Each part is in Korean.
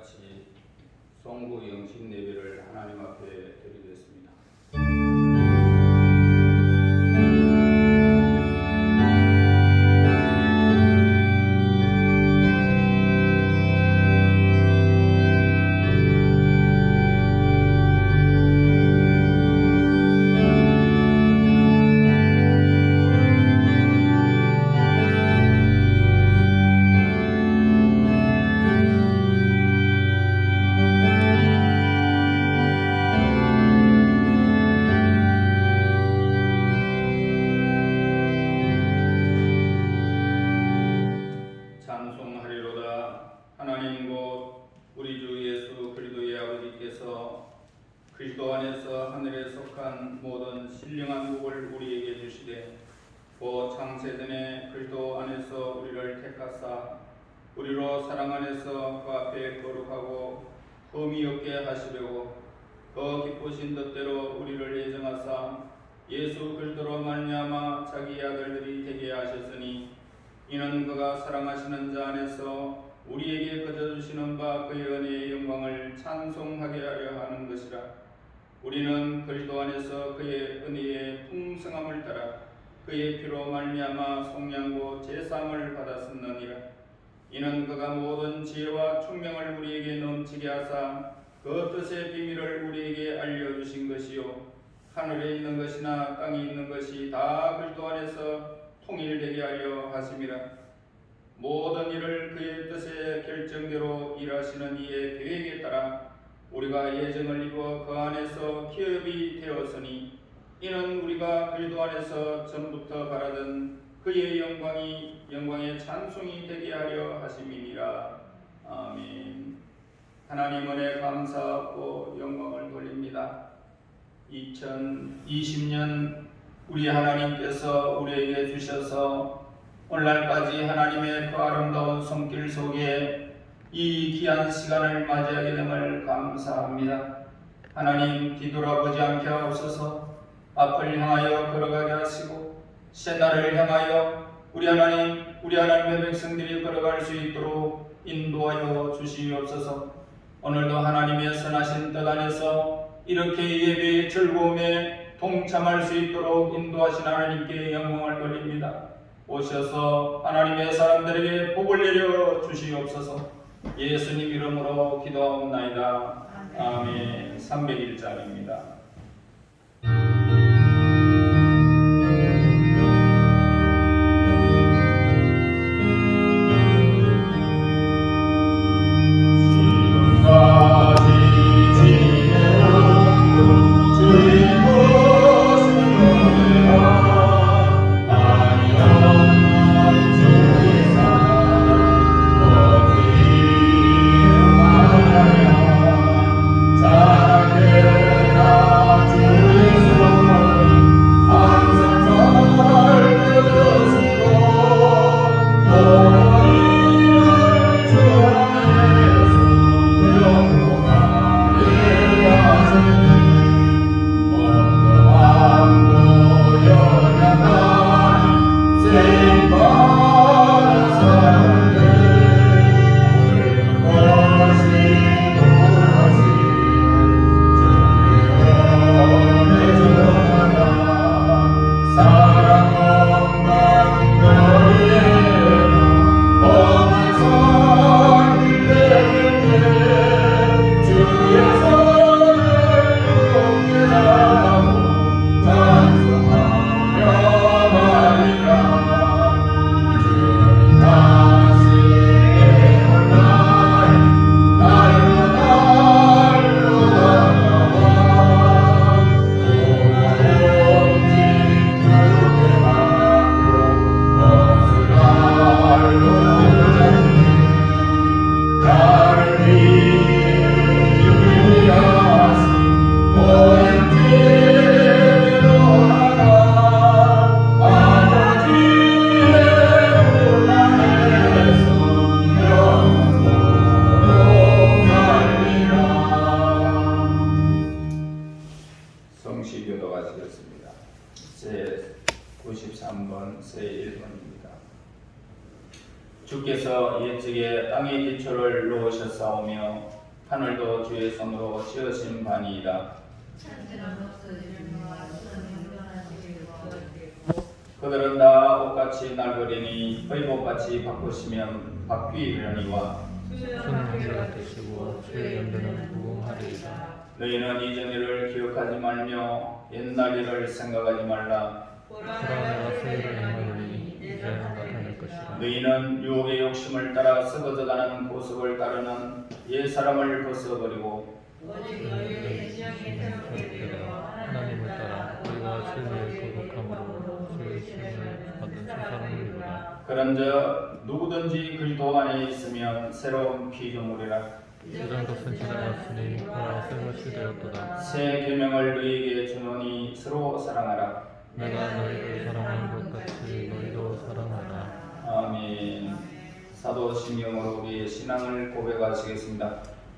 같이 송구 영신 예배를 하나님 앞에 드리겠습니다. 찬송하리로다. 하나님 곧 우리 주 예수 그리스도의 아버지께서 그리스도 안에서 하늘에 속한 모든 신령한 복을 우리에게 주시되 곧 창세전에 그리스도 안에서 우리를 택하사 우리로 사랑 안에서 그 앞에 거룩하고 흠이 없게 하시려고 그 기쁘신 뜻대로 우리를 예정하사 예수 그리스도로 말미암아 자기 아들들이 되게 하셨으니 이는 그가 사랑하시는 자 안에서 우리에게 거저주시는 바 그의 은혜의 영광을 찬송하게 하려 하는 것이라. 우리는 그리스도 안에서 그의 은혜의 풍성함을 따라 그의 피로 말미암아 속량고 제사함을 받았었느니라. 이는 그가 모든 지혜와 총명을 우리에게 넘치게 하사 그 뜻의 비밀을 우리에게 알려주신 것이요 하늘에 있는 것이나 땅에 있는 것이 다 그리스도 안에서 통일되게 하려 하심이라. 모든 일을 그의 뜻의 결정대로 일하시는 이의 계획에 따라 우리가 예정을 입어 그 안에서 기업이 되었으니 이는 우리가 그리스도 안에서 전부터 바라던 그의 영광의 찬송이 되게 하려 하심이니라. 아멘. 하나님 은혜 감사하고 영광을 돌립니다. 2020년 우리 하나님께서 우리에게 주셔서 오늘날까지 하나님의 그 아름다운 손길 속에 이 귀한 시간을 맞이하게 됨을 감사합니다. 하나님 뒤돌아보지 않게 하옵소서. 앞을 향하여 걸어가게 하시고 새날을 향하여 우리 하나님의 백성들이 걸어갈 수 있도록 인도하여 주시옵소서. 오늘도 하나님의 선하신 뜻 안에서 이렇게 예배의 즐거움에 동참할 수 있도록 인도하신 하나님께 영광을 돌립니다. 오셔서 하나님의 사람들에게 복을 내려 주시옵소서. 예수님 이름으로 기도하옵나이다. 아멘. 301장입니다. 자 주께서 옛적에 땅의 기초를 놓으셨사오며 하늘도 주의 손으로 지으신 바니이다. 그들은 다 옷같이 낡으리니 그의 옷같이 바꾸시면 바뀌려니와 주는 우리가 되시고 주의 연대는 무궁하리이다. 너희는 이전 일을 기억하지 말며 옛날 일을 생각하지 말라. 보라 내가 새 일을 행하리니 이제 나타낼 것이라. 너희는 유혹의 욕심을 따라 썩어져가는 보석을 따르는 옛 사람을 벗어버리고 오직 너희의 신령이 새롭게 되어 하나님을 따라 우리가 진리의 거룩함으로 주의 신을 받은 새 사람을 입으라. 그런즉 누구든지 그리스도 안에 있으면 새로운 피조물이라. 이전 것은 지나갔으니 보라 새 것이 되었도다. 새 계명을 너희에게 주노니 서로 사랑하라. 내가 너희를 사랑한 것 같이 너희도 사랑하라. 아멘. 사도 신경으로 우리의 신앙을 고백하시겠습니다.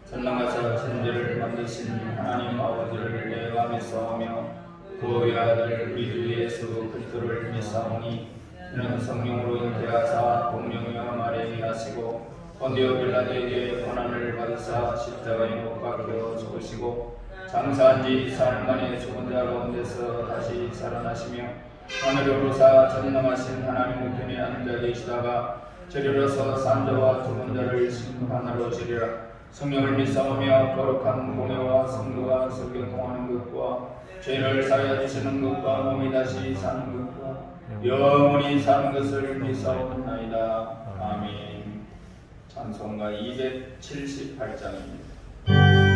전능하사 천지를 만드신 하나님 아버지를 내가 믿사오며 그의 아들 우리 주 예수 그리스도를 믿사오니 그는 성령으로 잉태하사 공령이와 마리아에 나시고 본디오 빌라도에게 고난을 받으사 십자가에 못 박혀 죽으시고 장사한 지 4일 만에 죽은 자 가운데서 다시 살아나시며 하늘에 오르사 전능하신 하나님 우편에 앉아 계시다가 저리로서 산자와 죽은 자를 심판하러 오시리라. 성령을 믿사오며 거룩한 공회와 성도가 설교통하는 것과 죄를 사하여 주시는 것과 몸이 다시 사는 것과 영원히 사는 것을 믿사옵나이다. 아멘. 찬송가 278장입니다. 주를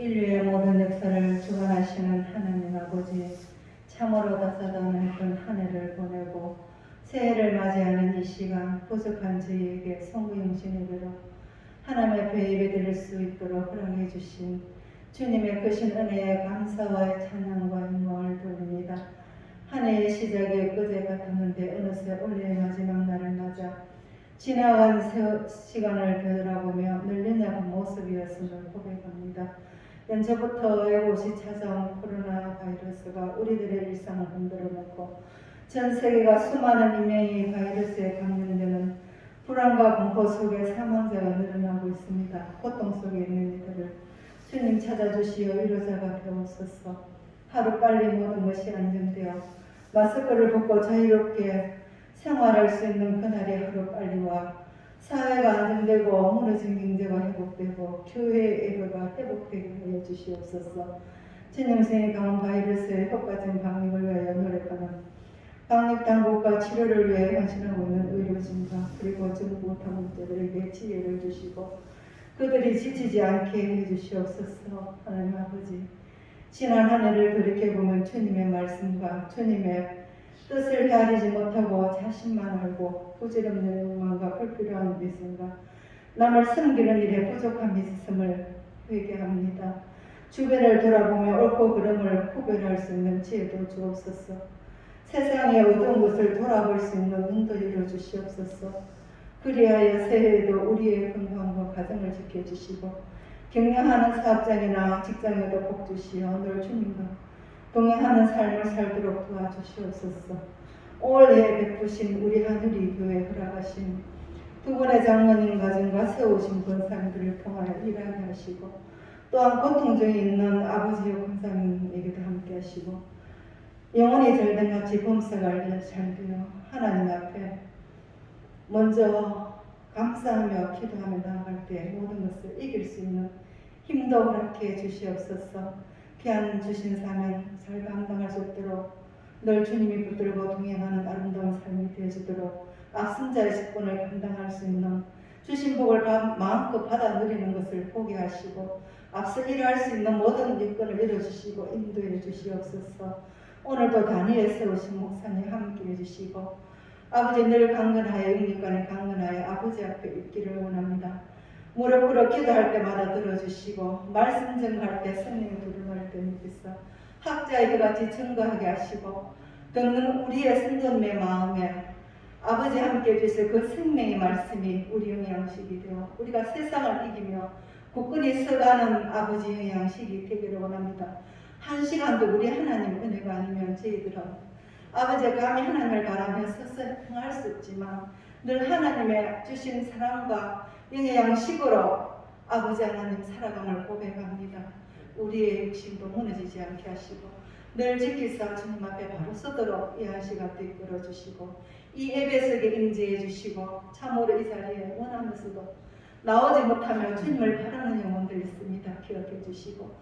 인류의 모든 역사를 주관하시는 하나님 아버지, 참으로 다사다난했던 한 해를 보내고 새해를 맞이하는 이 시간 부족한 저희에게 성부용신 예배로 하나님 앞에 예배드릴 수 있도록 허락해 주신 주님의 크신 은혜에 감사와 찬양과 영광을 돌립니다. 한 해의 시작이 엊그제 같았는데 어느새 올해의 마지막 날을 맞아 지나간 시간을 되돌아보며 늘 연약한 모습이었음을 고백합니다. 연초부터 외곳이 찾아온 코로나 바이러스가 우리들의 일상을 흔들어 놓고 전 세계가 수많은 인명이 바이러스에 감염되는 불안과 공포 속에 사망자가 늘어나고 있습니다. 고통 속에 있는 이들을 주님 찾아주시어 위로자가 되옵소서. 하루빨리 모든 것이 안정되어 마스크를 벗고 자유롭게 생활할 수 있는 그날이 하루빨리와 사회가 안정되고 무너진 경제가 회복되고 교회 예배가 회복되게 하여 주시옵소서. 진영생의 강한 바이러스의 효과적인 방역을 위하여 노력하는 방역당국과 치료를 위해 헌신하고 있는 의료진과 그리고 정부 당국자들에게 지혜를 주시고 그들이 지치지 않게 해주시옵소서. 하나님 아버지, 지난 한 해를 돌이켜보면 주님의 말씀과 주님의 뜻을 헤아리지 못하고 자신만 알고 부질없는 욕망과 불필요한 미움과 남을 섬기는 일에 부족함이 있음을 회개합니다. 주변을 돌아보며 옳고 그름을 구별할 수 있는 지혜도 주옵소서. 세상의 어두운 것을 돌아볼 수 있는 눈도 열어주시옵소서. 그리하여 새해에도 우리의 건강과 가정을 지켜주시고 경영하는 사업장이나 직장에도 복 주시어 늘 주님과 동행하는 삶을 살도록 도와주시옵소서. 올해 베푸신 우리 하늘이 교회 허락하신 두 분의 장로님 가정과 세우신 권사님들을 통하여 일하게 하시고 또한 고통 중에 있는 아버지의 권사님에게도 함께 하시고 영원히 절den같이 범사가 잘 되어 하나님 앞에 먼저 감사하며 기도하며 나아갈 때 모든 것을 이길 수 있는 힘도 허락해 주시옵소서. 귀한 주신 사명 잘 감당할 수 있도록 늘 주님이 붙들고 동행하는 아름다운 삶이 되어주도록 앞선 자의 직분을 감당할 수 있는 주신 복을 마음껏 받아 누리는 것을 보게 하시고 앞서 일할 수 있는 모든 여건을 이뤄주시고 인도해 주시옵소서. 오늘도 다니엘 세우신 목사님 함께해 주시고 아버지 늘 강건하여 영육간에 강건하여 아버지 앞에 있기를 원합니다. 무릎 꿇어 기도할 때마다 들어주시고 말씀 전할 때 성령이 두루할 때 믿으서 학자의 같이 증거하게 하시고 듣는 우리의 성전의 마음에 아버지 함께 해주실 그 생명의 말씀이 우리 영양식이 되어 우리가 세상을 이기며 굳건히 서가는 아버지 영양식이 되기를 원합니다. 한 시간도 우리 하나님 은혜가 아니면 저희들은 아버지 감히 하나님을 바라며 서서 행할 수 없지만 늘 하나님의 주신 사랑과 영의 양식으로 아버지 하나님 살아감을 고백합니다. 우리의 육신도 무너지지 않게 하시고 늘 지키사 주님 앞에 바로 서도록 이 한 시간 이끌어 주시고 이 예배 속에 임재해 주시고 참으로 이 자리에 원하면서도 나오지 못하며 주님을 바라는 영혼들 있습니다. 기억해 주시고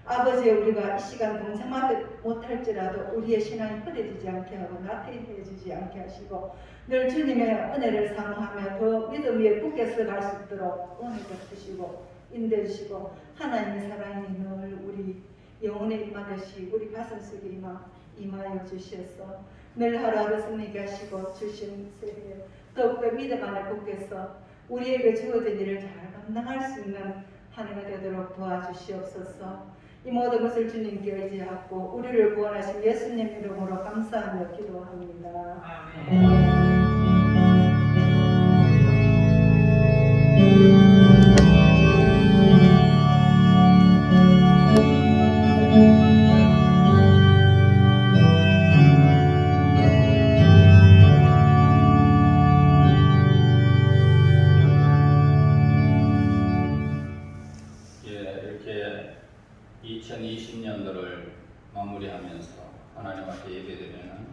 아버지 우리가 이 시간 동참하지 못할지라도 우리의 신앙이 흐려지지 않게 하고 나태해지지 않게 하시고 늘 주님의 은혜를 사모하며 더 믿음 위에 굳게 서갈 수 있도록 은혜를 주시고 인도해 주시고 하나님의 사랑이 늘 우리 영혼에 임하듯이 우리 가슴 속에 임하여 주셔서 늘 하루하루 승리케 하시고 주신 새해 더욱더 믿음 안에 굳게서 우리에게 주어진 일을 잘 감당할 수 있는 한 해가 되도록 도와주시옵소서. 이 모든 것을 주님께 의지하고 우리를 구원하신 예수님 이름으로 감사하며 기도합니다. 아멘. 이렇게 2020년도를 마무리하면서 하나님 앞에 예배드리는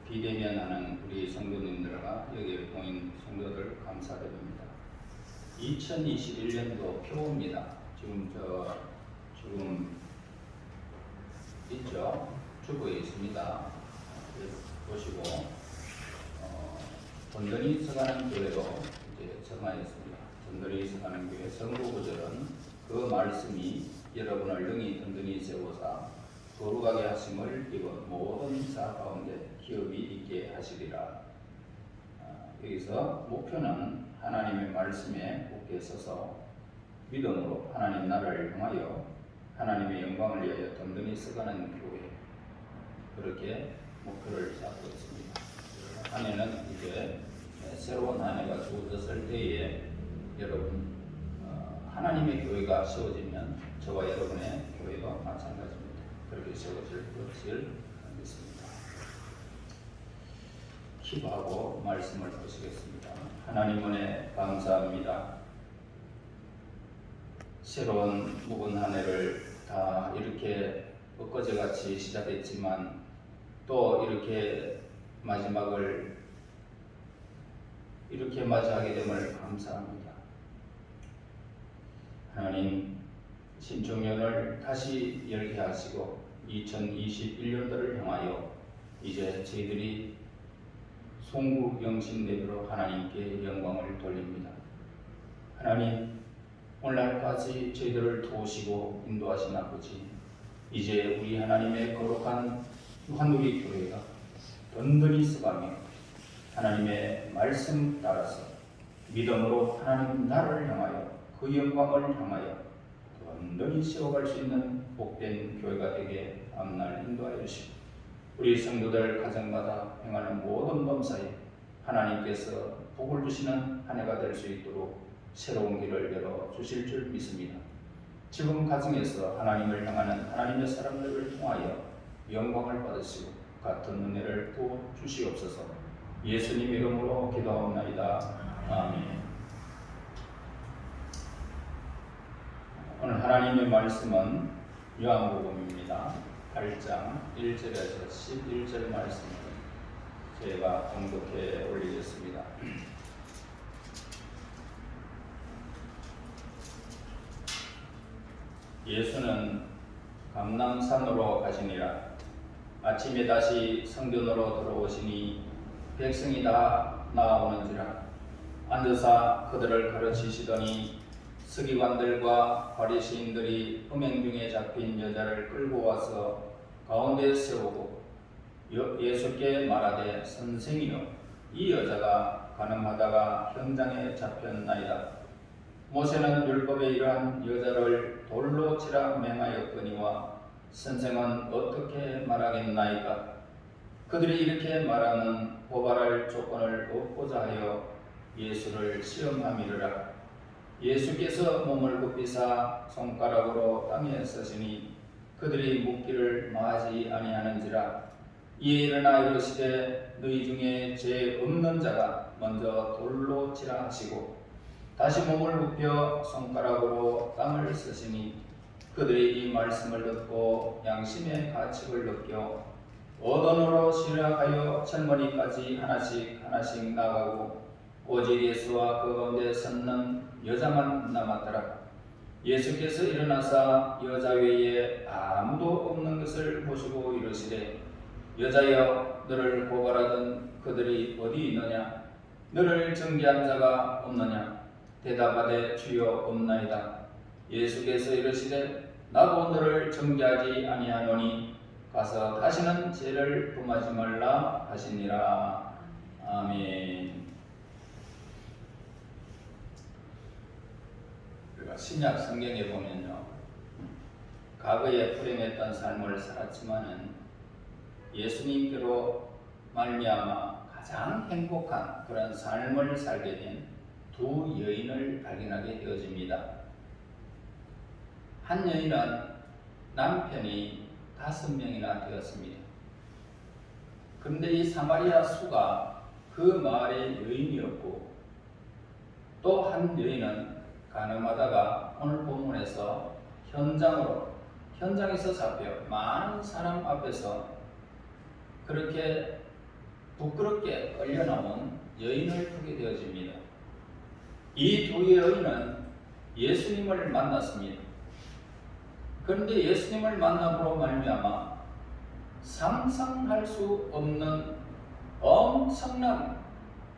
비대면하는 우리 성도님들과 여기 모인 성도들 감사드립니다. 2021년도 표입니다. 지금 있죠? 주부에 있습니다. 보시고 전도리 서가는 교회로 이제 정하였습니다. 전도리 서가는 교회 성부 구절은 그 말씀이 여러분을 능히 든든히 세우사 거룩하게 하심을 이번 모든 자 가운데 기업이 있게 하시리라. 여기서 목표는 하나님의 말씀에 굳게 서서 믿음으로 하나님 나라를 향하여 하나님의 영광을 위하여 든든히 서가는 교회, 그렇게 목표를 잡고 있습니다. 한 해는 이제 새로운 한 해가 주어졌을 때에 여러분 하나님의 교회가 세워지면 저와 여러분의 교회가 마찬가지입니다. 그렇게 세워질 것을 믿습니다. 기도하고 말씀을 보시겠습니다. 하나님 은혜 감사합니다. 새로운 묵은 한 해를 다 이렇게 엊그제같이 시작했지만 또 이렇게 마지막을 이렇게 맞이하게 됨을 감사합니다. 하나님, 신청년을 다시 열게 하시고 2021년도를 향하여 이제 저희들이 송구 영신 예배로 하나님께 영광을 돌립니다. 하나님, 오늘날까지 저희들을 도우시고 인도하신 아버지, 이제 우리 하나님의 거룩한 유한누리 교회가 든든히 서가며 하나님의 말씀 따라서 믿음으로 하나님 나라를 향하여 그 영광을 향하여 든든히 세워갈 수 있는 복된 교회가 되게 앞날 인도하여 주시고 우리 성도들 가정마다 행하는 모든 범사에 하나님께서 복을 주시는 한 해가 될 수 있도록 새로운 길을 열어 주실 줄 믿습니다. 지금 가정에서 하나님을 향하는 하나님의 사람들을 통하여 영광을 받으시고 같은 은혜를 부어 주시옵소서. 예수님 이름으로 기도하옵나이다. 아멘. 오늘 하나님의 말씀은 요한복음입니다. 8장 1절에서 11절 말씀을 제가 공독해 올리겠습니다. 예수는 감람산으로 가시니라. 아침에 다시 성전으로 들어오시니 백성이 다 나아오는지라. 앉으사 그들을 가르치시더니 서기관들과 바리새인들이 음행 중에 잡힌 여자를 끌고 와서 가운데 세우고 예수께 말하되 선생이여, 이 여자가 간음하다가 현장에 잡혔나이다. 모세는 율법에 이러한 여자를 돌로 치라 맹하였거니와 선생은 어떻게 말하겠나이까? 그들이 이렇게 말하는 고발할 조건을 얻고자 하여 예수를 시험함이르라. 예수께서 몸을 굽히사 손가락으로 땅에 서시니 그들이 묻기를 마하지 아니하는지라. 이에 일어나 이르시되 너희 중에 죄 없는 자가 먼저 돌로 치라 하시고 다시 몸을 굽혀 손가락으로 땅을 쓰시니 그들이 이 말씀을 듣고 양심의 가책을 느껴 어던으로 시락하여 천머리까지 하나씩 나가고 오직 예수와 그 가운데 섰는 여자만 남았더라. 예수께서 일어나사 여자 외에 아무도 없는 것을 보시고 이르시되 여자여, 너를 고발하던 그들이 어디 있느냐? 너를 정죄한 자가 없느냐? 대답하되 주여 없나이다. 예수께서 이르시되 나도 너를 정죄하지 아니하노니 가서 다시는 죄를 범하지 말라 하시니라. 아멘. 신약 성경에 보면요, 과거에 불행했던 삶을 살았지만은 예수님께로 말미암아 가장 행복한 그런 삶을 살게 된 두 여인을 발견하게 되어집니다. 한 여인은 남편이 5명이나 되었습니다. 그런데 이 사마리아 수가 그 마을의 여인이었고, 또 한 여인은 간음하다가 오늘 본문에서 현장에서 잡혀 많은 사람 앞에서 그렇게 부끄럽게 끌려나온 여인을 보게 되어집니다. 이 두 여인은 예수님을 만났습니다. 그런데 예수님을 만남으로 말미암아 상상할 수 없는 엄청난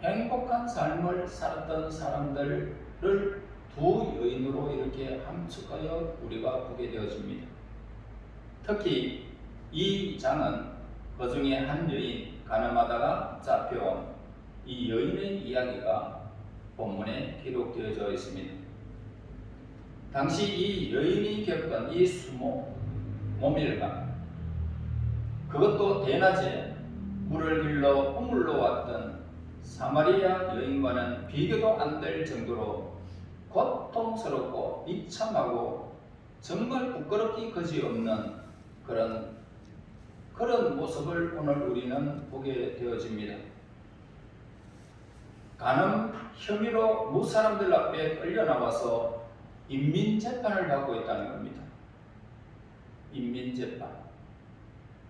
행복한 삶을 살았던 사람들을 두 여인으로 이렇게 함축하여 우리가 보게 되어집니다. 특히 이 장은 그 중에 한 여인, 가늠하다가 잡혀온 이 여인의 이야기가 본문에 기록되어져 있습니다. 당시 이 여인이 겪은 이 수모, 모밀감, 그것도 대낮에 물을 길러 우물로 왔던 사마리아 여인과는 비교도 안 될 정도로 고통스럽고 비참하고 정말 부끄럽기 그지없는 그런 모습을 오늘 우리는 보게 되어집니다. 간음 혐의로 무사람들 앞에 끌려나와서 인민재판을 받고 있다는 겁니다. 인민재판.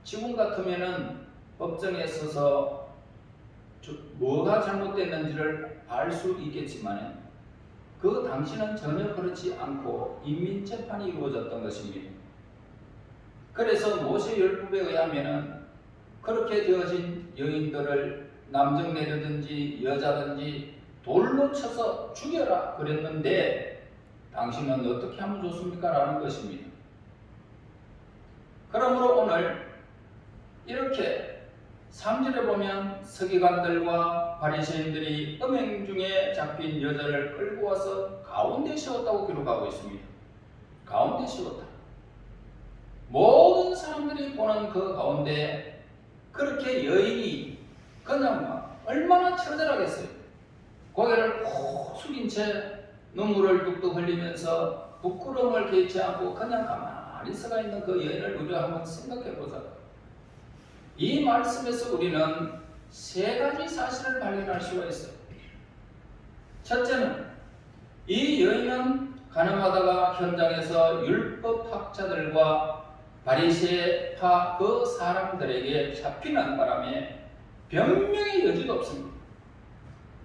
지금 같으면은 법정에 서서 뭐가 잘못됐는지를 알 수 있겠지만 그 당시는 전혀 그렇지 않고 인민재판이 이루어졌던 것입니다. 그래서 모세율법에 의하면은 그렇게 되어진 여인들을 남정네르든지 여자든지 돌로 쳐서 죽여라 그랬는데 당신은 어떻게 하면 좋습니까? 라는 것입니다. 그러므로 오늘 이렇게 3절에 보면 서기관들과 바리새인들이 음행 중에 잡힌 여자를 끌고 와서 가운데 세웠다고 기록하고 있습니다. 가운데 세웠다. 모든 사람들이 보는 그 가운데 그렇게 여인이 그냥 막 얼마나 처절하겠어요. 고개를 콕 숙인 채 눈물을 뚝뚝 흘리면서 부끄러움을 개의치 않고 그냥 가만히 서가 있는 그 여인을 우리가 한번 생각해 보자. 이 말씀에서 우리는 세 가지 사실을 발견할 수가 있어요. 첫째는 이 여인은 가늠하다가 현장에서 율법학자들과 바리새파 그 사람들에게 잡히는 바람에 변명의 여지도 없습니다.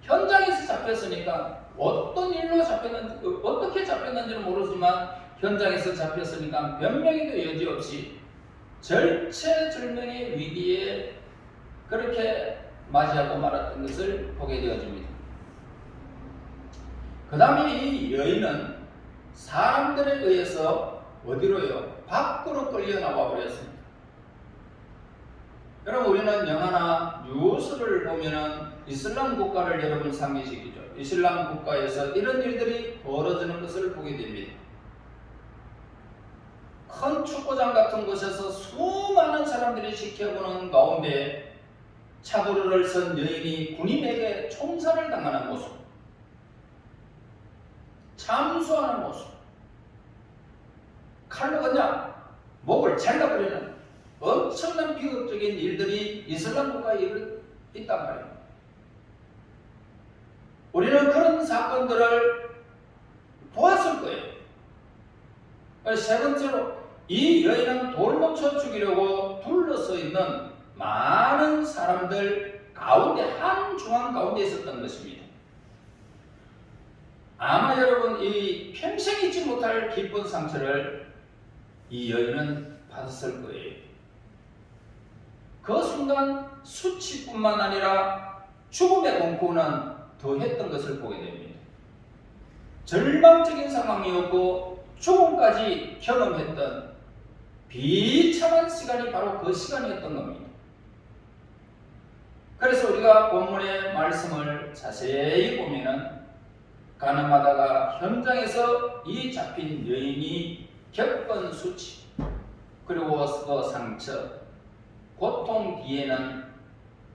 현장에서 잡혔으니까 어떤 일로 잡혔는지 어떻게 잡혔는지는 모르지만 현장에서 잡혔으니까 변명에도 여지 없이 절체절명의 위기에 그렇게 맞이하고 말았던 것을 보게 되어집니다. 그 다음에 이 여인은 사람들에 의해서 어디로요? 밖으로 끌려 나와 버렸습니다. 여러분 우리는 영화나 뉴스를 보면은 이슬람 국가를 여러분 상기시키죠. 이슬람 국가에서 이런 일들이 벌어지는 것을 보게 됩니다. 큰 축구장 같은 곳에서 수많은 사람들이 지켜보는 가운데 차도를 선 여인이 군인에게 총살을 당하는 모습, 참수하는 모습, 칼로 그냥 목을 잘라버리는 엄청난 비극적인 일들이 이슬람 국가에 있단 말이에요. 우리는 그런 사건들을 보았을 거예요. 세 번째로 이 여인은 돌로 쳐 죽이려고 둘러서 있는 많은 사람들 가운데 한 중앙 가운데 있었던 것입니다. 아마 여러분 이 평생 잊지 못할 깊은 상처를 이 여인은 받았을 거예요. 그 순간 수치뿐만 아니라 죽음의 공포는 더했던 것을 보게 됩니다. 절망적인 상황이었고 죽음까지 경험했던 비참한 시간이 바로 그 시간이었던 겁니다. 그래서 우리가 본문의 말씀을 자세히 보면은 가늠하다가 현장에서 이 잡힌 여인이 겪은 수치 그리고 그 상처 고통 뒤에는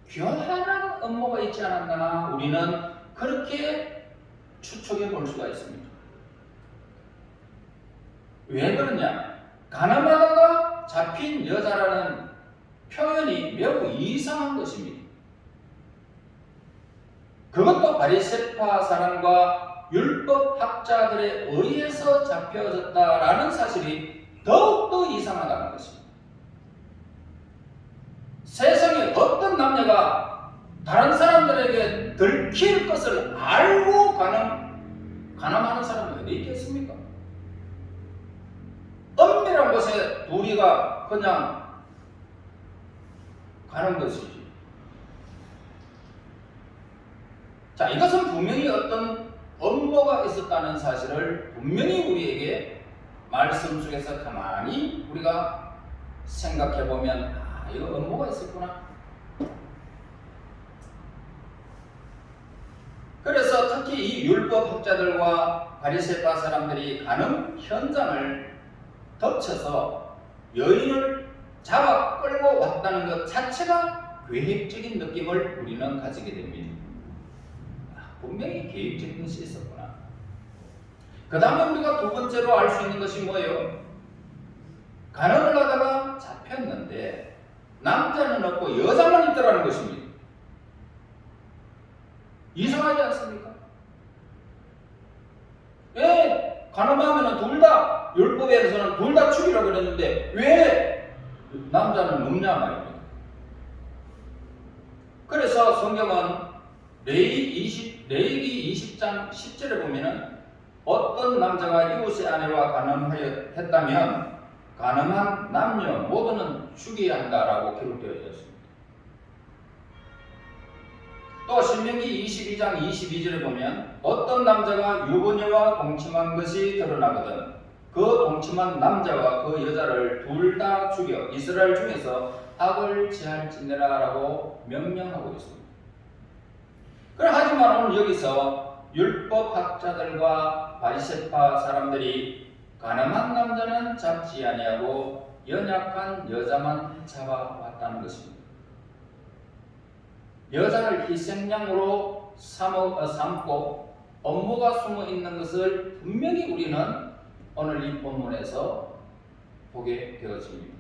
교활한 음모가 있지 않았나 우리는 그렇게 추측해 볼 수가 있습니다. 왜 그러냐? 가늠하다가 잡힌 여자라는 표현이 매우 이상한 것입니다. 그것도 바리새파 사람과 율법학자들에 의해서 잡혀졌다라는 사실이 더욱더 이상하다는 것입니다. 세상에 어떤 남녀가 다른 사람들에게 들킬 것을 알고 가늠하는 사람이 어디 있겠습니까? 엄밀한 곳에 둘이가 그냥 가는 것이지. 자, 이것은 분명히 어떤 업무가 있었다는 사실을 분명히 우리에게 말씀 속에서 가만히 우리가 생각해 보면 이거 업무가 있었구나. 그래서 특히 이 율법학자들과 바리새파 사람들이 가는 현장을 덮쳐서 여인을 잡아 끌고 왔다는 것 자체가 계획적인 느낌을 우리는 가지게 됩니다. 분명히 계획적인 것이 있었구나. 그 다음에 우리가 두 번째로 알 수 있는 것이 뭐예요? 간음을 하다가 잡혔는데 남자는 없고 여자만 있더라는 것입니다. 이상하지 않습니까? 왜 간음하면 둘 다 율법에서는 둘 다 죽이라고 그랬는데 왜 남자는 없냐 말입니다. 그래서 성경은 레위기 20장 10절에 보면은 어떤 남자가 이웃의 아내와 간음하였다면 간음한 남녀 모두는 죽여야 한다라고 기록되어 있습니다. 또 신명기 22장 22절에 보면 어떤 남자가 유부녀와 동침한 것이 드러나거든 그 동침한 남자와 그 여자를 둘 다 죽여 이스라엘 중에서 악을 제할지니라 라고 명령하고 있습니다. 하지만 오늘 여기서 율법학자들과 바리새파 사람들이 간음한 남자는 잡지 아니하고 연약한 여자만 잡아왔다는 것입니다. 여자를 희생양으로 삼고 업무가 숨어 있는 것을 분명히 우리는 오늘 이 본문에서 보게 되어집니다.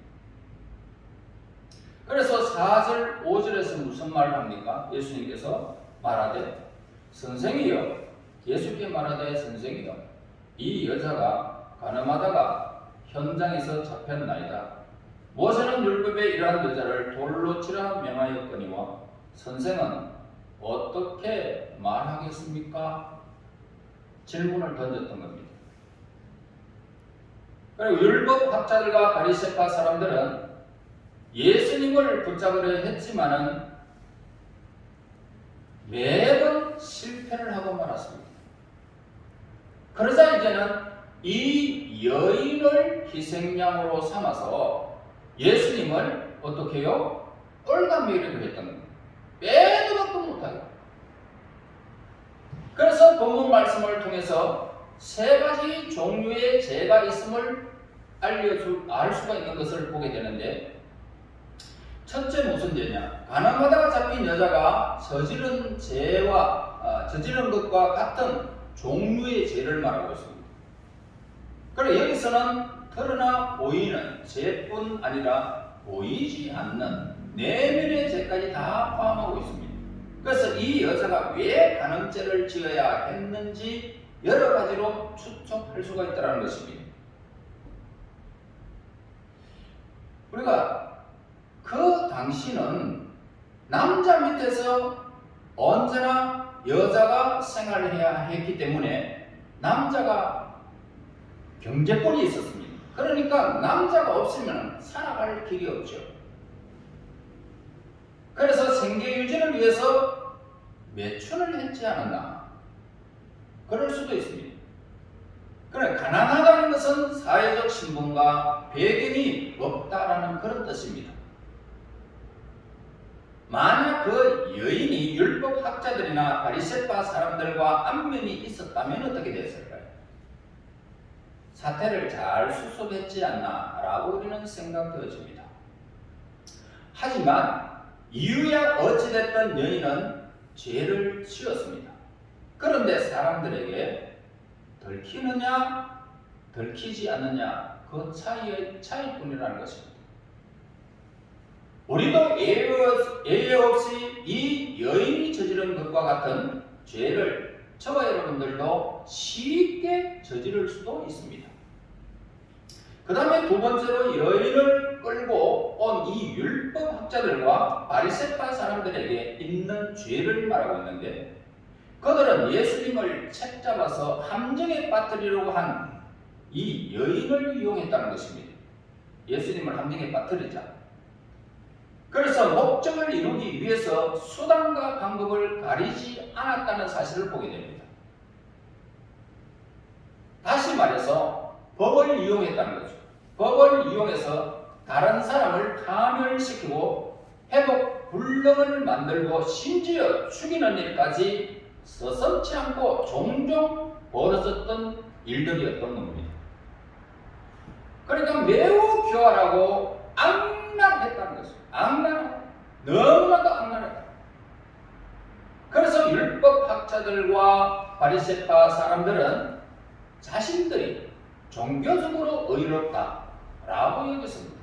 그래서 4절, 5절에서 무슨 말을 합니까? 예수님께서 말하되 선생이여, 예수께 말하되 선생이여, 이 여자가 간음하다가 현장에서 잡혔나이다. 모세는 율법에 이러한 여자를 돌로 치라 명하였거니와 선생은 어떻게 말하겠습니까? 질문을 던졌던 겁니다. 그리고 율법학자들과 바리새파 사람들은 예수님을 붙잡으려 했지만은 매번 실패를 하고 말았습니다. 그러자 이제는 이 여인을 희생양으로 삼아서 예수님을 어떻게 해요? 올가매려고 했던 겁니다. 빼도 박도 못하게. 그래서 본문 말씀을 통해서 세 가지 종류의 죄가 있음을 알 수가 있는 것을 보게 되는데, 첫째 무슨 죄냐? 간음하다가 잡힌 여자가 저지른 것과 같은 종류의 죄를 말하고 있습니다. 그래 여기서는 드러나 보이는 죄뿐 아니라 보이지 않는 내면의 죄까지 다 포함하고 있습니다. 그래서 이 여자가 왜 간음죄를 지어야 했는지 여러 가지로 추측할 수가 있다는 것입니다. 우리가 그 당시는 남자 밑에서 언제나 여자가 생활을 해야 했기 때문에 남자가 경제권이 있었습니다. 그러니까 남자가 없으면 살아갈 길이 없죠. 그래서 생계 유지를 위해서 매춘을 했지 않았나? 그럴 수도 있습니다. 그래, 가난하다는 것은 사회적 신분과 배경이 없다라는 그런 뜻입니다. 만약 그 여인이 율법학자들이나 바리새파 사람들과 안면이 있었다면 어떻게 됐을까요? 사태를 잘 수습했지 않나 라고 우리는 생각되어집니다. 하지만 이유야 어찌됐든 여인은 죄를 지었습니다. 그런데 사람들에게 들키느냐 들키지 않느냐 그 차이뿐이라는 것입니다. 우리도 예외 없이 이 여인이 저지른 것과 같은 죄를 저와 여러분들도 쉽게 저지를 수도 있습니다. 그 다음에 두 번째로 여인을 끌고 온 이 율법학자들과 바리새파 사람들에게 있는 죄를 말하고 있는데, 그들은 예수님을 책잡아서 함정에 빠뜨리려고 한 이 여인을 이용했다는 것입니다. 예수님을 함정에 빠뜨리자. 그래서 목적을 이루기 위해서 수단과 방법을 가리지 않았다는 사실을 보게 됩니다. 말해서 법을 이용했다는 거죠. 법을 이용해서 다른 사람을 파멸시키고 회복 불능을 만들고 심지어 죽이는 일까지 서슴지 않고 종종 벌어졌던 일들이었던 겁니다. 그러니까 매우 교활하고 악랄했다는 것이죠. 악랄하고 너무나도 악랄했다. 그래서 율법학자들과 바리새파 사람들은 자신들이 종교적으로 의롭다라고 여겼습니다.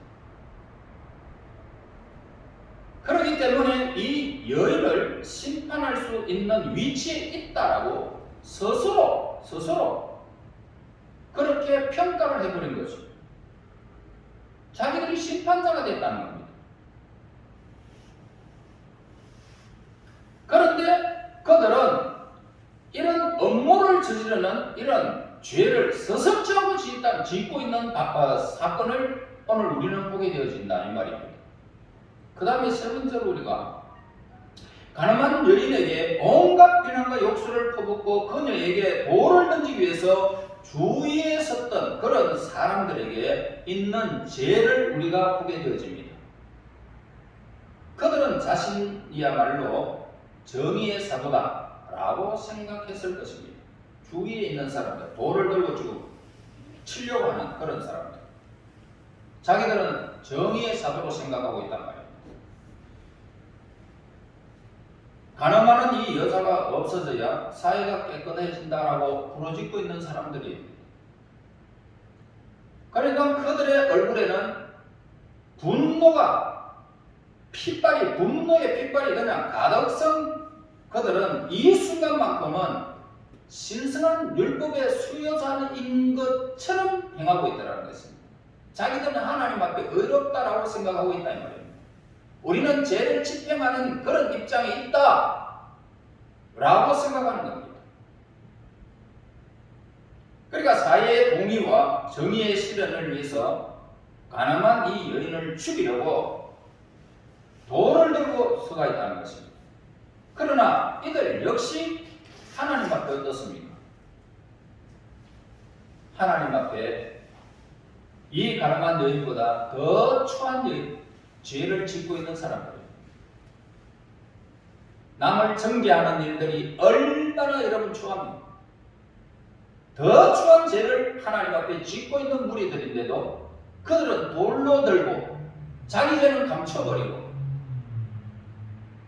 그렇기 때문에 이 여인을 심판할 수 있는 위치에 있다라고 스스로 그렇게 평가를 해버린 거죠. 자기들이 심판자가 됐다는 겁니다. 그런데 그들은 이런 업무를 저지르는 이런 죄를 서슴지 않고 짓고 있는 사건을 오늘 우리는 보게 되어진다 이 말입니다. 그 다음에 세 번째로 우리가 가늠한 여인에게 온갖 비난과 욕설을 퍼붓고 그녀에게 돌을 던지기 위해서 주위에 섰던 그런 사람들에게 있는 죄를 우리가 보게 되어집니다. 그들은 자신이야말로 정의의 사도다라고 생각했을 것입니다. 주위에 있는 사람들, 돌을 들고 지금 치려고 하는 그런 사람들, 자기들은 정의의 사도로 생각하고 있단 말입니다. 가늠하는 이 여자가 없어져야 사회가 깨끗해진다라고 부르짖고 있는 사람들이, 그러니까 그들의 얼굴에는 분노의 핏발이 그냥 가득성. 그들은 이 순간만큼은 신성한 율법의 수요자인 것처럼 행하고 있다는 것입니다. 자기들은 하나님 앞에 의롭다라고 생각하고 있다 이 말입니다. 우리는 죄를 집행하는 그런 입장에 있다 라고 생각하는 겁니다. 그러니까 사회의 공의와 정의의 실현을 위해서 가늠한 이 여인을 죽이려고 돌을 들고 서가 있다는 것입니다. 그러나 이들 역시 하나님 앞에 어떻습니까? 하나님 앞에 이 가늠한 여인보다 더 추한 여인, 죄를 짓고 있는 사람들입니다. 남을 정죄하는 일들이 얼마나 여러분 추합니까? 더 추한 죄를 하나님 앞에 짓고 있는 무리들인데도 그들은 돌로 들고 자기 죄는 감춰버리고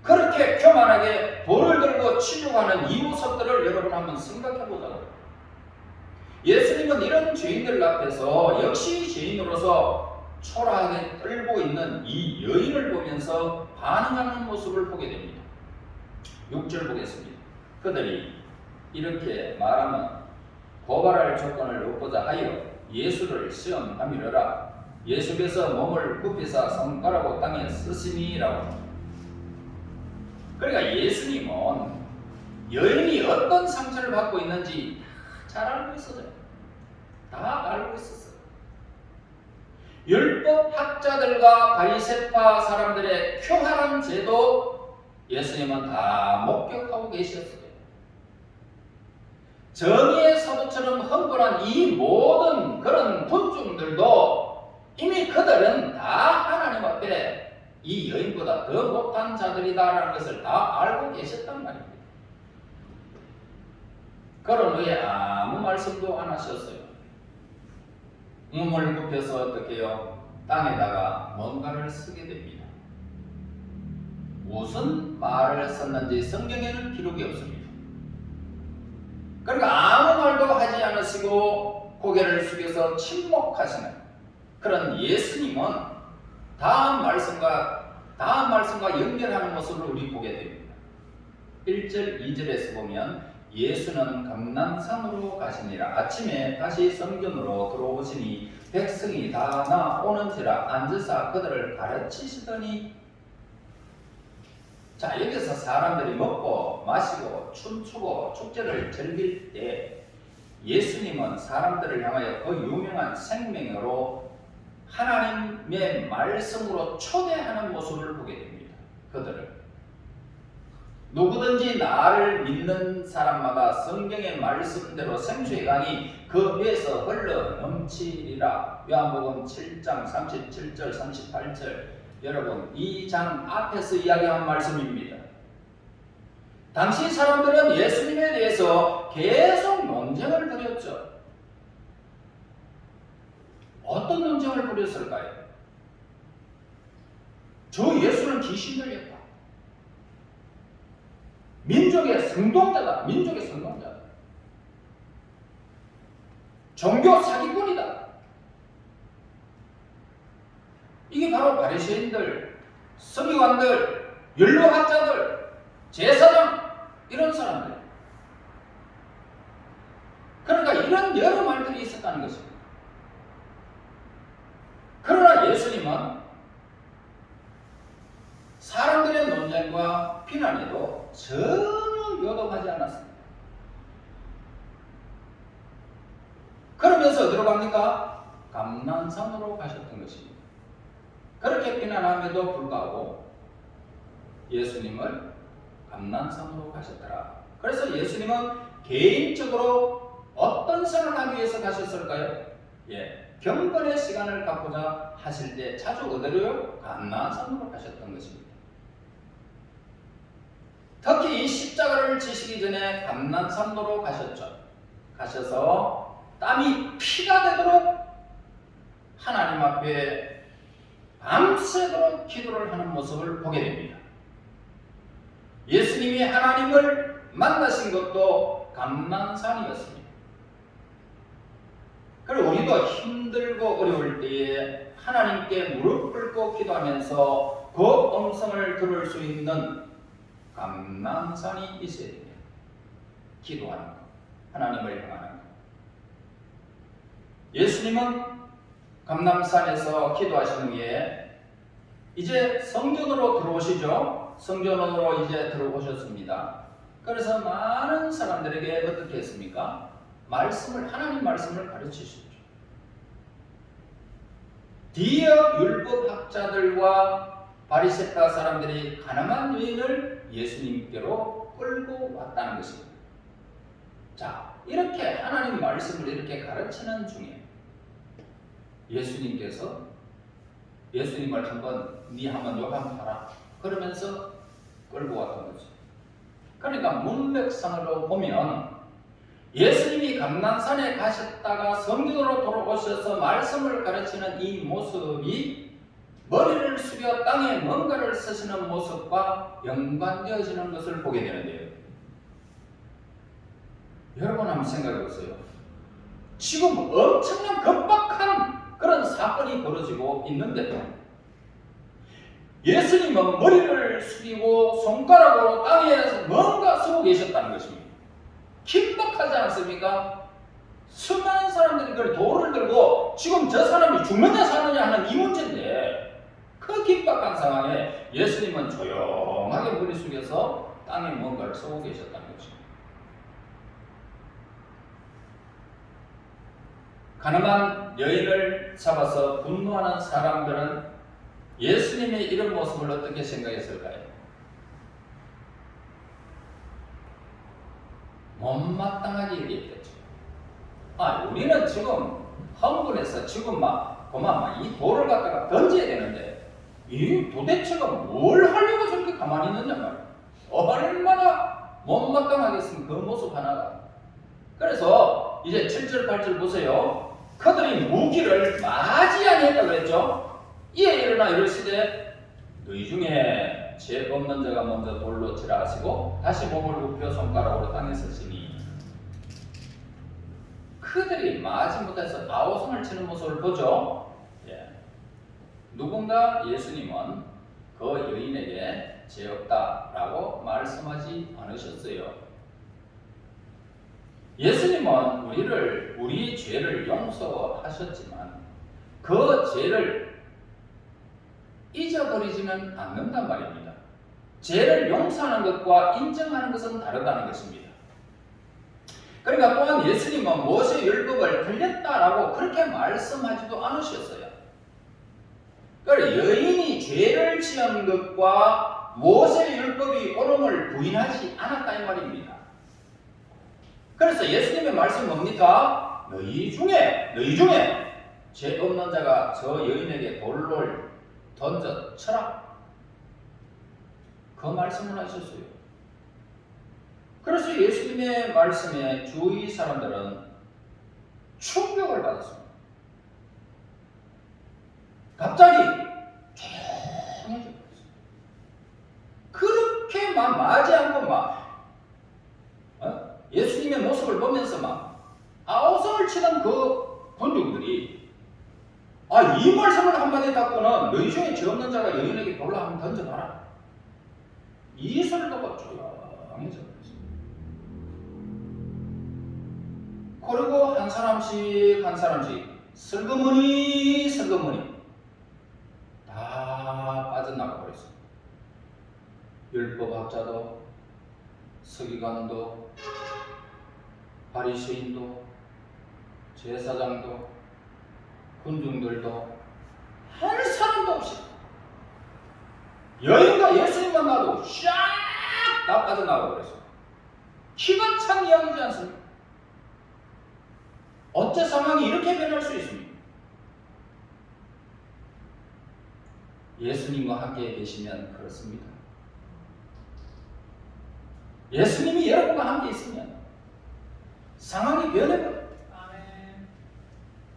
그렇게 교만하게 돌을 들고 치려고 하는 이유석들을 여러분 한번 생각해보자고요. 예수님은 이런 죄인들 앞에서 역시 죄인으로서 초라하게 떨고 있는 이 여인을 보면서 반응하는 모습을 보게 됩니다. 6절 보겠습니다. 그들이 이렇게 말하면 고발할 조건을 얻고자 하여 예수를 시험하미러라. 예수께서 몸을 굽히사 손가락으로 땅에 쓰시니라고. 그러니까 예수님은 여인이 어떤 상처를 받고 있는지 잘 알고 있었어요. 다 알고 있었어요. 율법 학자들과 바리새파 사람들의 교활한 죄도 예수님은 다 목격하고 계셨어요. 정의의 사도처럼 흥분한 이 모든 그런 군중들도 이미 그들은 다 하나님 앞에 이 여인보다 더 못한 자들이다라는 것을 다 알고 계셨단 말입니다. 그런 후에 아무 말씀도 안 하셨어요. 몸을 굽혀서 어떻게 해요? 땅에다가 뭔가를 쓰게 됩니다. 무슨 말을 썼는지 성경에는 기록이 없습니다. 그러니까 아무 말도 하지 않으시고 고개를 숙여서 침묵하시는 그런 예수님은 다음 말씀과 연결하는 모습을 우리 보게 됩니다. 1절, 2절에서 보면 예수는 감난산으로 가시니라. 아침에 다시 성전으로 들어오시니 백성이 다 나오는지라 앉으사 그들을 가르치시더니. 자, 여기서 사람들이 먹고 마시고 춤추고 축제를 즐길 때 예수님은 사람들을 향하여 그 유명한 생명으로 하나님의 말씀으로 초대하는 모습을 보게 됩니다. 그들을 누구든지 나를 믿는 사람마다 성경의 말씀대로 생수의 강이 그 배에서 흘러 넘치리라. 요한복음 7장 37절 38절. 여러분, 이 장 앞에서 이야기한 말씀입니다. 당시 사람들은 예수님에 대해서 계속 논쟁을 벌였죠. 어떤 논쟁을 벌였을까요? 저 예수는 귀신 들렸다. 민족의 선동자다. 민족의 선동자다. 종교 사기꾼이다. 이게 바로 바리새인들, 서기관들, 율법학자들, 제사장 이런 사람들. 그러니까 이런 여러 말들이 있었다는 것입니다. 그러나 예수님은 사람들의 논쟁과 비난에도 전혀 요동하지 않았습니다. 그러면서 어디로 갑니까? 감난산으로 가셨던 것입니다. 그렇게 비난함에도 불구하고 예수님을 감난산으로 가셨더라. 그래서 예수님은 개인적으로 어떤 선을 하기 위해서 가셨을까요? 경건의 시간을 갖고자 하실 때 자주 어디로요? 감난산으로 가셨던 것입니다. 특히 이 십자가를 지시기 전에 감난산도로 가셨죠. 가셔서 땀이 피가 되도록 하나님 앞에 밤새도록 기도를 하는 모습을 보게 됩니다. 예수님이 하나님을 만나신 것도 감난산이었습니다. 그리고 우리도 힘들고 어려울 때에 하나님께 무릎 꿇고 기도하면서 그 음성을 들을 수 있는 감난산이 있어야 됩니다. 기도하는 것, 하나님을 향하는 것. 예수님은 감난산에서 기도하신 후에 이제 성전으로 들어오시죠. 성전으로 이제 들어오셨습니다. 그래서 많은 사람들에게 어떻게 했습니까? 하나님 말씀을 가르치셨죠. 뒤이어 율법학자들과 바리새파 사람들이 가늠한 여인을 예수님께로 끌고 왔다는 것입니다. 자, 이렇게 하나님 말씀을 이렇게 가르치는 중에 예수님을 한번 욕 한번 하라 그러면서 끌고 왔던 거죠. 그러니까 문맥상으로 보면 예수님이 감난산에 가셨다가 성전으로 돌아오셔서 말씀을 가르치는 이 모습이 머리를 숙여 땅에 뭔가를 쓰시는 모습과 연관되어지는 것을 보게 되는데요. 여러분 한번 생각해 보세요. 지금 엄청난 급박한 그런 사건이 벌어지고 있는데도 예수님은 머리를 숙이고 손가락으로 땅에 뭔가 쓰고 계셨다는 것입니다. 긴박하지 않습니까? 수많은 사람들이 그 돌을 들고 지금 저 사람이 죽느냐 사느냐 하는 이 문제인데 그 긴박한 상황에 예수님은 조용하게 머리 숙여서 땅에 뭔가를 쓰고 계셨다는 것입니다. 가늠한 여인을 잡아서 분노하는 사람들은 예수님의 이런 모습을 어떻게 생각했을까요? 못마땅하게 얘기했겠죠. 우리는 지금 흥분해서 지금 그만 이 돌을 갖다가 던져야 되는데 이 도대체가 뭘 하려고 저렇게 가만히 있느냐 말이야. 얼마나 못마땅하겠으면 그 모습 하나가. 그래서 이제 7절 8절 보세요. 그들이 무기를 맞이 아니했다고 그랬죠. 이에 일어나 이르시되 너희 중에 죄 없는 자가 먼저 돌로 치라 하시고 다시 몸을 굽혀 손가락으로 땅에 서시니 그들이 맞지 못해서 아우성을 치는 모습을 보죠. 누군가 예수님은 그 여인에게 죄 없다라고 말씀하지 않으셨어요. 예수님은 우리 죄를 용서하셨지만 그 죄를 잊어버리지는 않는단 말입니다. 죄를 용서하는 것과 인정하는 것은 다르다는 것입니다. 그러니까 또한 예수님은 모세 율법을 틀렸다라고 그렇게 말씀하지도 않으셨어요. 그러니까 여인이 죄를 지은 것과 모세의 율법이 옳음을 부인하지 않았다 이 말입니다. 그래서 예수님의 말씀은 뭡니까? 너희 중에 죄 없는 자가 저 여인에게 돌을 던져 쳐라. 그 말씀을 하셨어요. 그래서 예수님의 말씀에 주위 사람들은 충격을 받았습니다. 갑자기 조용해져 버렸어요. 그렇게 막 마지 않고 예수님의 모습을 보면서 막 아우성을 치는 그 군중들이 이 말씀을 한마디 갖고는 너희 중에 죄 없는 자가 여인에게 돌로 한번 던져봐라. 이 소리를 듣고 조용해져 버렸어요. 그리고 한 사람씩 슬그머니 다 빠져나가 버렸어요. 율법학자도, 서기관도, 바리새인도, 제사장도, 군중들도 한 사람도 없이 여인과 예수님만 나도 샥 다 빠져나가 버렸어요. 기가 찬 이야기지 않습니까? 어째 상황이 이렇게 변할 수 있습니까? 예수님과 함께 계시면 그렇습니다. 예수님이 여러분과 함께 있으면 상황이 변해버려요.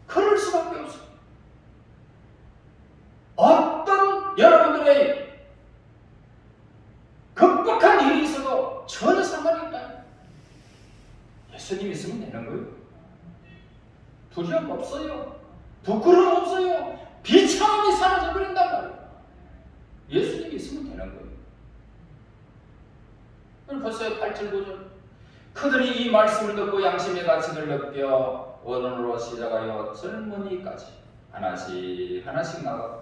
그럴 수밖에 없어요. 어떤 여러분들의 극박한 일이 있어도 전혀 상관이 없다. 예수님 있으면 되는 거예요. 두려움 없어요. 부끄러움 없어요. 비참함이 사라져버린단 말이에요. 예수님이 있으면 되는 거예요. 그럼 벌써 8절 9절 그들이 이 말씀을 듣고 양심의 가치를 느껴 어른으로 시작하여 젊은이까지 하나씩 나가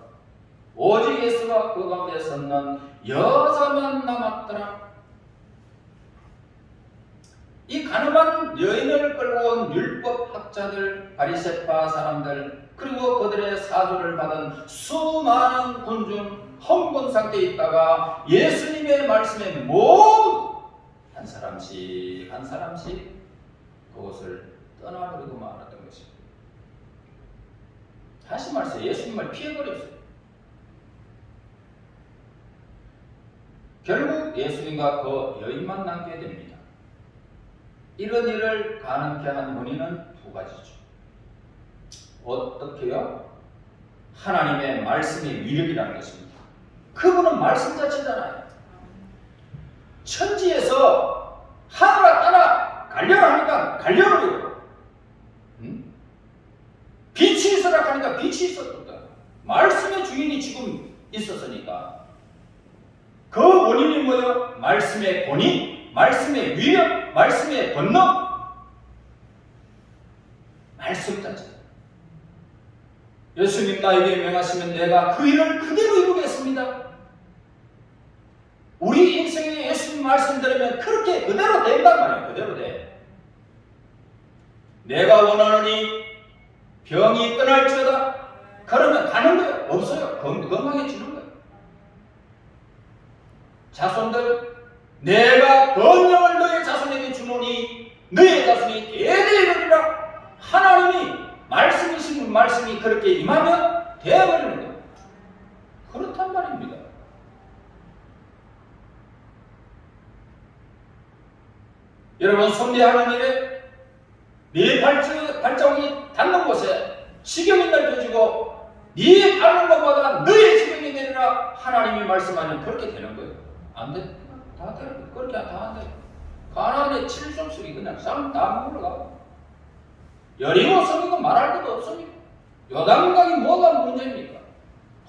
오직 예수가 그 가운데 섰는 여자만 남았더라. 이 가늠한 여인을 끌고 온 율법학자들, 바리새파 사람들, 그리고 그들의 사주를 받은 수많은 군중 흥분 상태에 있다가 예수님의 말씀에 모두 한 사람씩 그것을 떠나버리고 말았던 것입니다. 다시 말해서 예수님을 피해버렸어요. 결국 예수님과 그 여인만 남게 됩니다. 이런 일을 가능케 한 원인은 두 가지죠. 어떻게요? 하나님의 말씀의 위력이라는 것입니다. 그분은 말씀 자체잖아요. 천지에서 하늘과 땅을 갈려라 하니까 갈려버리고 빛이 있어라 하니까 빛이 있었다. 말씀의 주인이 지금 있었으니까 그 원인이 뭐예요? 말씀의 권위, 말씀의 위력, 말씀의 권능, 말씀 자체. 예수님 나에게 명하시면 내가 그 일을 그대로 이루겠습니다. 우리 인생에 예수님 말씀 들으면 그렇게 그대로 된단 말이에요. 그대로 돼. 내가 원하노니 병이 떠날지어다. 그러면 가는 거예요. 없어요. 건강해지는 거예요. 자손들, 내가 번영을 너의 자손에게 주노니 너의 자손이 대대에 이르리라. 하나님이 말씀이신 말씀이 그렇게 임하면 되어버리는 거예요. 그렇단 말입니다. 여러분, 섭리하는 일에 네 발자국이 닿는 곳에 지경이 넓혀지고 네 닿는 것보다 너의 지경이 되리라. 하나님이 말씀하면 그렇게 되는 거예요. 안 돼. 다 돼. 그렇게 다 안 돼. 가나안의 7족속이 그냥 싹 다 물러가고 여리고 성이고 말할 것도 없습니다. 요단강이 뭐가 문제입니까?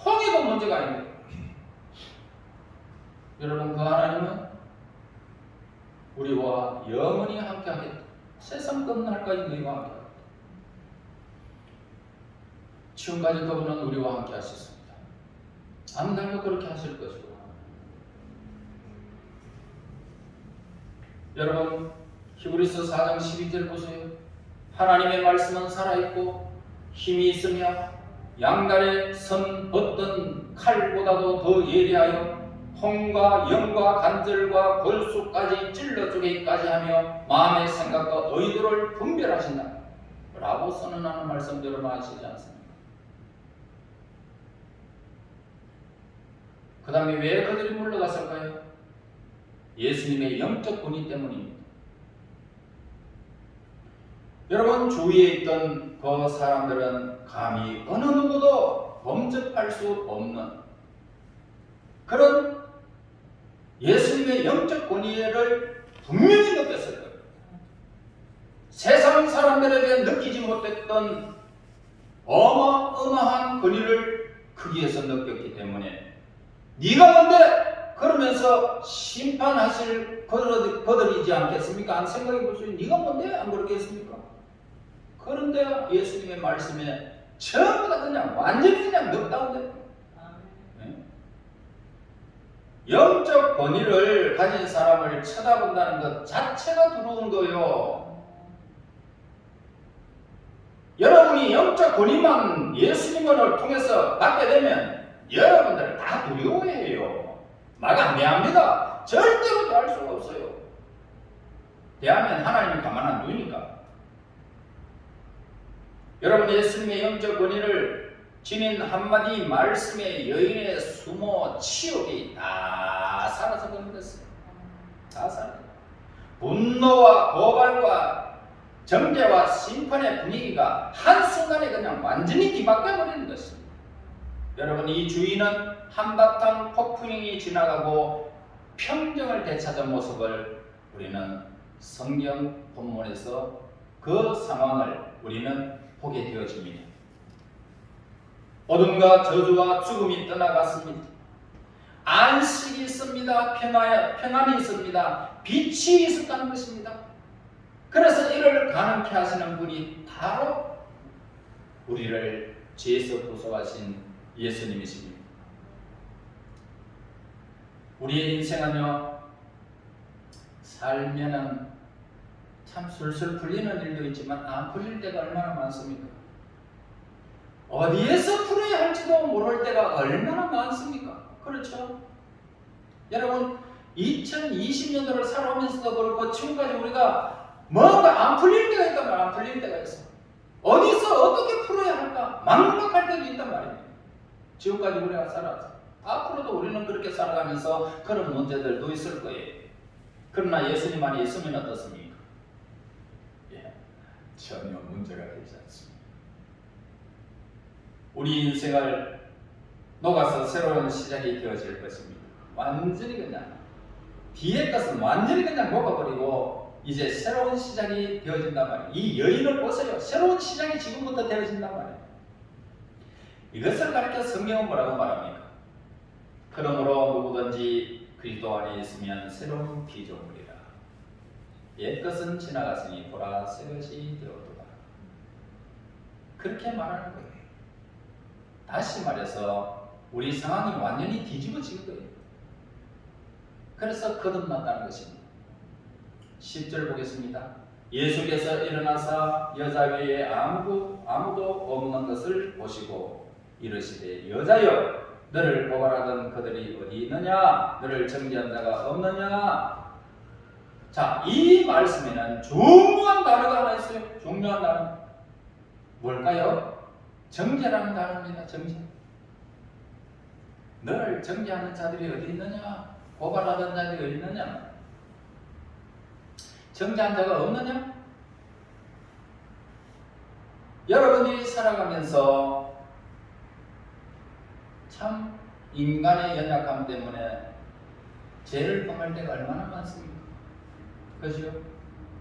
홍해도 문제가 아닙니다. 여러분, 그 하나님은 우리와 영원히 함께하겠다. 세상 끝날까지 너희와 함께하겠다. 지금까지 그분은 우리와 함께 하셨습니다. 아무날도 그렇게 하실 것이고. 여러분, 히브리서 4장 12절 보세요. 하나님의 말씀은 살아있고 힘이 있으며 양날에 선 어떤 칼보다도 더 예리하여 통과 영과 간절과 골수까지 찔러 쪼개기까지 하며 마음의 생각과 의도를 분별하신다 라고 선언하는 말씀들을 하시지 않습니까? 그 다음에 왜 그들이 물러갔을까요? 예수님의 영적 권위 때문입니다. 여러분, 주위에 있던 그 사람들은 감히 어느 누구도 범접할 수 없는 그런 예수님의 영적 권위를 분명히 느꼈을 거예요. 세상 사람들에게 느끼지 못했던 어마어마한 권위를 거기에서 느꼈기 때문에 네가 뭔데? 그러면서 심판하실 거들이지 않겠습니까? 안 생각해 보세요. 네가 뭔데? 안 그렇겠습니까? 그런데 예수님의 말씀에 전부 다 그냥 완전히 그냥 넉다운돼. 네? 영적 권위를 가진 사람을 쳐다본다는 것 자체가 두려운 거예요. 여러분이 영적 권위만 예수님을 통해서 받게 되면 여러분들 다 두려워해요. 말 안 대합니다. 절대로 대할 수가 없어요. 대하면 하나님이 가만 안 두니까. 여러분, 예수님의 영적 권위를 지닌 한마디 말씀에 여인의 수모 치욕이 다 사라져 버렸어요. 다 사라져. 분노와 고발과 정죄와 심판의 분위기가 한순간에 그냥 완전히 뒤바뀌어 버리는 것입니다. 여러분, 이 주인은 한바탕 폭풍이 지나가고 평정을 되찾은 모습을 우리는 성경 본문에서 그 상황을 우리는 보게 되어집니다. 어둠과 저주와 죽음이 떠나갔습니다. 안식이 있습니다. 평안이 있습니다. 빛이 있었다는 것입니다. 그래서 이를 가능케 하시는 분이 바로 우리를 죄에서 구속하신 예수님이십니다. 우리의 인생은요, 살면은 참 술술 풀리는 일도 있지만 안 풀릴 때가 얼마나 많습니까? 어디에서 풀어야 할지도 모를 때가 얼마나 많습니까? 그렇죠? 여러분, 2020년도를 살아오면서도 그렇고 지금까지 우리가 뭔가 안 풀릴 때가 있단 말이야. 안 풀릴 때가 있어. 어디서 어떻게 풀어야 할까? 막막할 때도 있단 말이에요. 지금까지 우리가 살아왔어. 앞으로도 우리는 그렇게 살아가면서 그런 문제들도 있을 거예요. 그러나 예수님 안에 있으면 어떻습니까? 전혀 문제가 되지 않습니다. 우리 인생을 녹아서 새로운 시작이 되어질 것입니다. 완전히 그냥 뒤의 것은 완전히 그냥 녹아버리고 이제 새로운 시작이 되어진단 말이에요. 이 여인을 보세요. 새로운 시작이 지금부터 되어진단 말이에요. 이것을 가르쳐 성경은 뭐라고 말합니까? 그러므로 누구든지 그리스도 안에 있으면 새로운 피조물이라. 옛것은 지나갔으니 보라 새 것이 되었도다. 그렇게 말하는 거예요. 다시 말해서 우리 상황이 완전히 뒤집어진 거예요. 그래서 거듭났다는 것입니다. 10절 보겠습니다. 예수께서 일어나사 여자 외에 아무도 없는 것을 보시고 이르시되 여자여 너를 고발하던 그들이 어디 있느냐? 너를 정죄한 자가 없느냐? 자, 이 말씀에는 중요한 단어가 하나 있어요. 중요한 단어. 뭘까요? 정죄라는 단어입니다. 정죄. 너를 정죄하는 자들이 어디 있느냐? 고발하던 자들이 어디 있느냐? 정죄한 자가 없느냐? 여러분이 살아가면서 참 인간의 연약함 때문에 죄를 범할 때가 얼마나 많습니까? 그죠?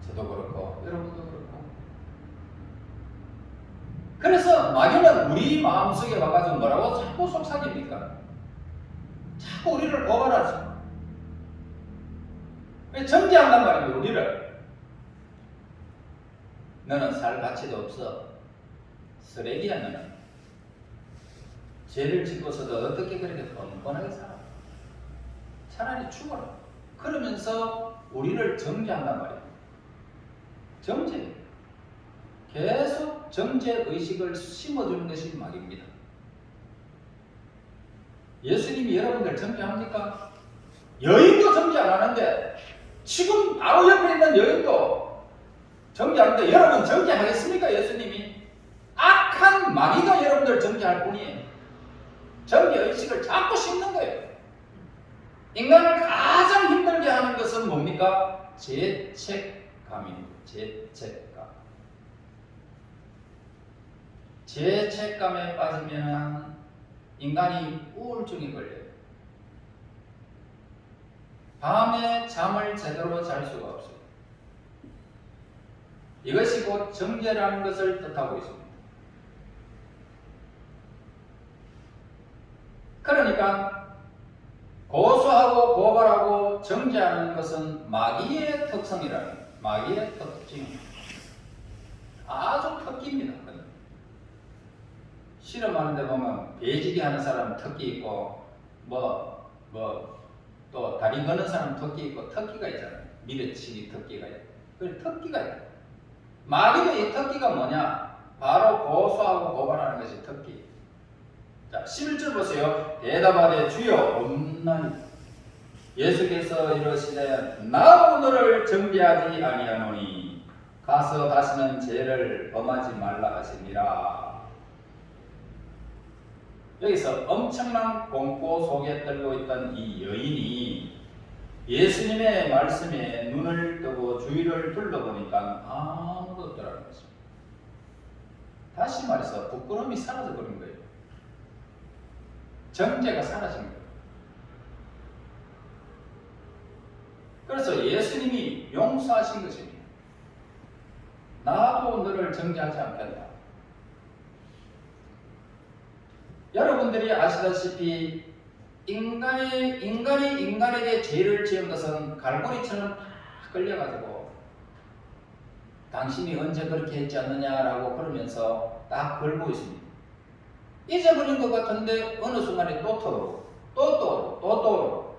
저도 그렇고 여러분도 그렇고. 그래서 마귀는 우리 마음속에 와가지고 뭐라고 자꾸 속삭입니까? 자꾸 우리를 고발하죠. 정죄한단 말이에요. 우리를. 너는 살 가치도 없어. 쓰레기야 너는. 죄를 짓고서도 어떻게 그렇게 뻔뻔하게 살아? 차라리 죽어라. 그러면서 우리를 정죄한단 말이에요. 정죄. 계속 정죄 의식을 심어주는 것이 마귀입니다. 예수님이 여러분들 정죄합니까? 여인도 정죄 안 하는데 지금 바로 옆에 있는 여인도 정죄하는데 여러분 정죄하겠습니까? 예수님이 악한 마귀가 여러분들 정죄할 뿐이에요. 정죄의식을 자꾸 심는 거예요. 인간을 가장 힘들게 하는 것은 뭡니까? 죄책감입니다. 죄책감. 죄책감에 빠지면 인간이 우울증이 걸려요. 밤에 잠을 제대로 잘 수가 없어요. 이것이 곧 정죄라는 것을 뜻하고 있습니다. 그러니까 고소하고 고발하고 정죄하는 것은 마귀의 특성이라는 마귀의 특징입니다. 아주 특기입니다. 실험하는 데 보면 배지기 하는 사람 특기 있고 또 다리 거는 사람 특기 있고 특기가 있잖아요. 밀어치기 특기가 있고 그 특기가 있고 마귀의 이 특기가 뭐냐? 바로 고소하고 고발하는 것이 특기. 자 11절 보세요. 대답하되 주여 없나니 예수께서 이러시되 나도 너를 정죄하지 아니하노니 가서 다시는 죄를 범하지 말라 하시니라. 여기서 엄청난 공포 속에 떨고 있던 이 여인이 예수님의 말씀에 눈을 뜨고 주위를 둘러보니까 아무도 없더라는 것입니다. 다시 말해서 부끄러움이 사라져 버린 거예요. 정죄가 사라진 거예요. 그래서 예수님이 용서하신 것입니다. 나도 너를 정죄하지 않겠다. 여러분들이 아시다시피 인간이 인간에게 죄를 지은 것은 갈고리처럼 다 끌려가지고 당신이 언제 그렇게 했지 않느냐라고 그러면서 딱 걸고 있습니다. 잊어버린 것 같은데 어느 순간에 또 떠오르고 또 떠오르고 또 떠오르고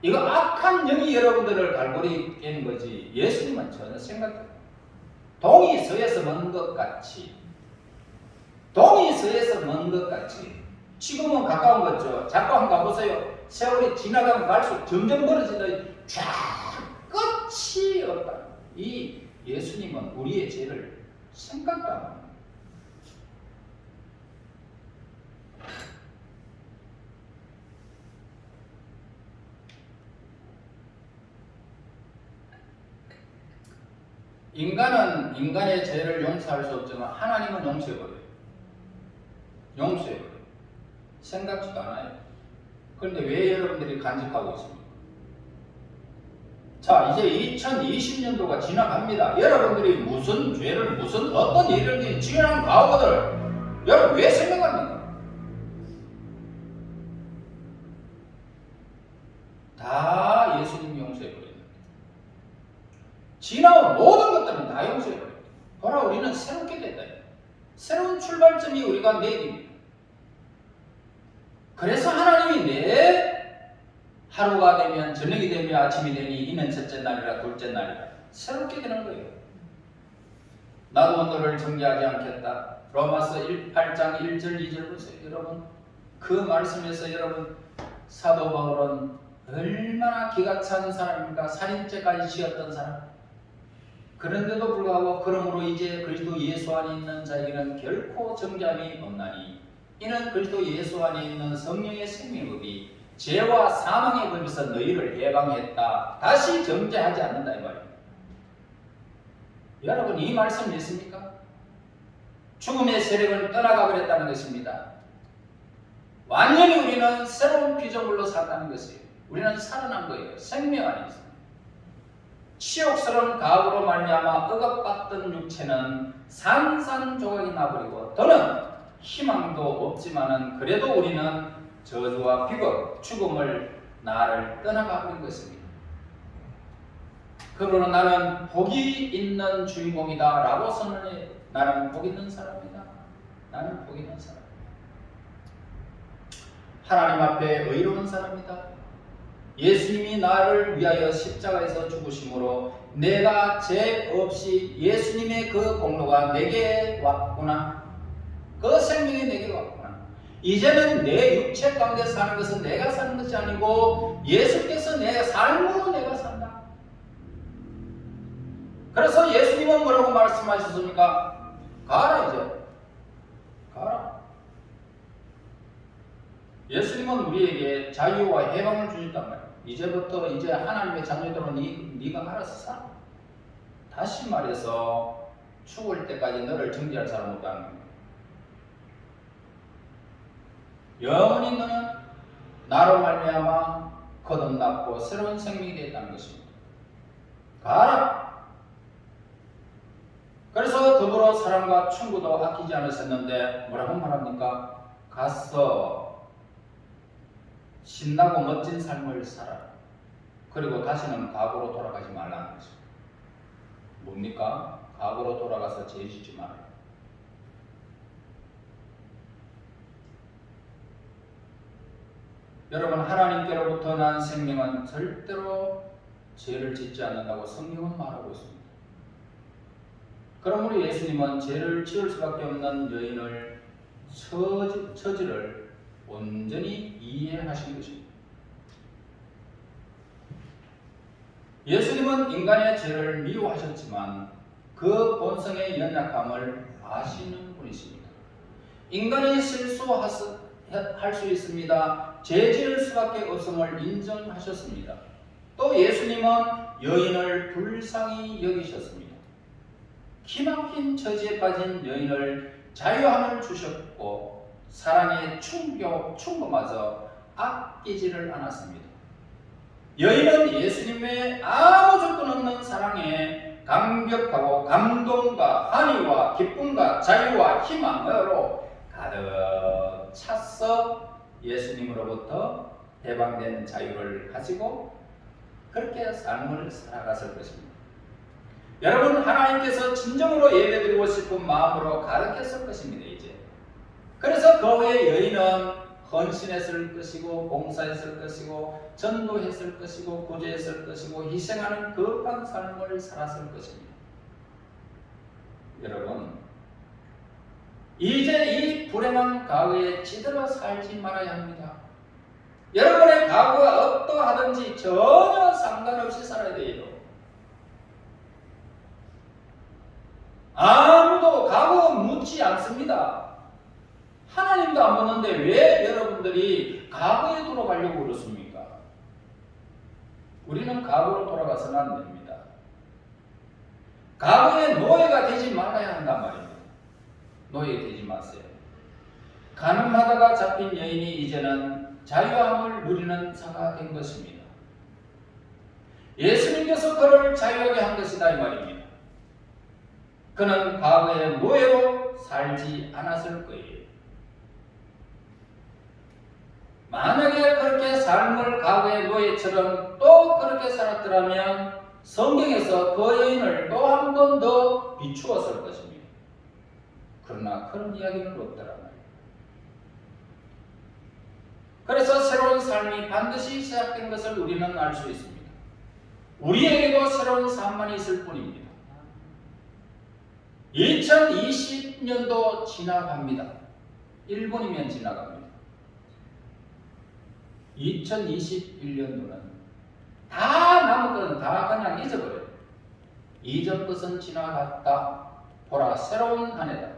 이거 악한 영이 여러분들을 갈고리 깨는 거지 예수님은 전혀 생각해요. 동이 서에서 먼 것 같이 동이 서에서 먼 것 같이 지금은 가까운 거죠. 자꾸 한번 가보세요. 세월이 지나가면 갈수록 점점 멀어진다. 쫙 끝이 없다. 이 예수님은 우리의 죄를 생각도 안 합니다. 인간은 인간의 죄를 용서할 수 없지만 하나님은 용서해버려요. 용서해버려요. 생각지도 않아요. 그런데 왜 여러분들이 간직하고 있습니까? 자, 이제 2020년도가 지나갑니다. 여러분들이 무슨 죄를 무슨 어떤 일을 지난 과거들 여러분 왜 생각합니까? 다 예수님이 용서해버려요. 지나온 모든 것들은 다 용서해버려요. 보라 우리는 새롭게 됐다. 새로운 출발점이 우리가 내립니다. 그래서 하나님이 내 하루가 되면 저녁이 되면 아침이 되니 이는 첫째 날이라 둘째 날이라 새롭게 되는 거예요. 나도 너를 정죄하지 않겠다. 로마서 8장 1절 2절 보세요. 여러분 그 말씀에서 여러분 사도 바울은 얼마나 기가 찬 사람입니까? 살인죄까지 지었던 사람. 그런데도 불구하고 그러므로 이제 그리스도 예수 안에 있는 자에게는 결코 정죄함이 없나니 이는 그리스도 예수 안에 있는 성령의 생명법이 죄와 사망의 법에서 너희를 해방했다. 다시 정죄하지 않는다 이 말입니다. 여러분 이 말씀 믿습니까? 죽음의 세력을 떠나가 버렸다는 것입니다. 완전히 우리는 새로운 피조물로 산다는 것이에요. 우리는 살아난 거예요. 생명 안에 있습니다. 치욕스러운 가업으로 말미암아 억압받던 육체는 산산조각이 나버리고 더는 희망도 없지만은 그래도 우리는 저주와 비극, 죽음을 나를 떠나가 버린 것입니다. 그러므로 나는 복이 있는 주인공이다 라고 선언해. 나는 복 있는 사람이다. 나는 복 있는 사람. 하나님 앞에 의로운 사람이다. 예수님이 나를 위하여 십자가에서 죽으심으로 내가 죄 없이 예수님의 그 공로가 내게 왔구나. 그 생명이 내게 왔구나. 이제는 내 육체 가운데 사는 것은 내가 사는 것이 아니고 예수께서 내 삶으로 내가 산다. 그래서 예수님은 뭐라고 말씀하셨습니까? 가라 이제. 가라. 예수님은 우리에게 자유와 해방을 주셨단 말이에요. 이제부터 이제 하나님의 자녀들은 네가 알아서 살아. 다시 말해서 죽을 때까지 너를 정죄할 사람 없다는 겁니다. 영원히 너는 나로 말미암아 거듭났고 새로운 생명이 되었다는 것입니다. 가라. 그래서 더불어 사랑과 충고도 아끼지 않으셨는데 뭐라고 말합니까? 가서 신나고 멋진 삶을 살아라. 그리고 다시는 과거로 돌아가지 말라는 것입니다. 뭡니까? 과거로 돌아가서 죄 짓지 마라. 여러분, 하나님께로부터 난 생명은 절대로 죄를 짓지 않는다고 성경은 말하고 있습니다. 그러므로 예수님은 죄를 지을 수밖에 없는 여인을 처지를 온전히 이해하신 것입니다. 예수님은 인간의 죄를 미워하셨지만 그 본성의 연약함을 아시는 분이십니다. 인간이 실수할 수 있습니다. 죄 지을 수밖에 없음을 인정하셨습니다. 또 예수님은 여인을 불쌍히 여기셨습니다. 기막힌 처지에 빠진 여인을 자유함을 주셨고 사랑의 충고마저 아끼지를 않았습니다. 여인은 예수님의 아무 조건 없는 사랑에 감격하고 감동과 환희와 기쁨과 자유와 희망으로 가득 찼어 예수님으로부터 해방된 자유를 가지고 그렇게 삶을 살아갔을 것입니다. 여러분, 하나님께서 진정으로 예배드리고 싶은 마음으로 가득했을 것입니다. 이제 그래서 그 후에 여인은 헌신했을 것이고 봉사했을 것이고 전도했을 것이고 구제했을 것이고 희생하는 거룩한 삶을 살았을 것입니다. 여러분, 이제 이 불행한 과거에 찌들어 살지 말아야 합니다. 여러분의 과거가 어떠하든지 전혀 상관없이 살아야 돼요. 아무도 과거 묻지 않습니다. 하나님도 안 묻는데 왜 여러분들이 과거에 돌아가려고 그렇습니까? 우리는 과거로 돌아가서는 안 됩니다. 과거의 노예가 되지 말아야 한단 말입니다. 노예 되지 마세요. 가늠하다가 잡힌 여인이 이제는 자유함을 누리는 자가 된 것입니다. 예수님께서 그를 자유하게 한 것이다 이 말입니다. 그는 과거의 노예로 살지 않았을 거예요. 만약에 그렇게 삶을 과거의 노예처럼 또 그렇게 살았더라면 성경에서 그 여인을 또 한 번 더 비추었을 것입니다. 그러나 그런 이야기는 없더라 말이에요. 그래서 새로운 삶이 반드시 시작된 것을 우리는 알 수 있습니다. 우리에게도 새로운 삶만 있을 뿐입니다. 2020년도 지나갑니다. 1분이면 지나갑니다. 2021년도는 다 남은 것은 다 그냥 잊어버려요. 이전 것은 지나갔다. 보라, 새로운 한 해다.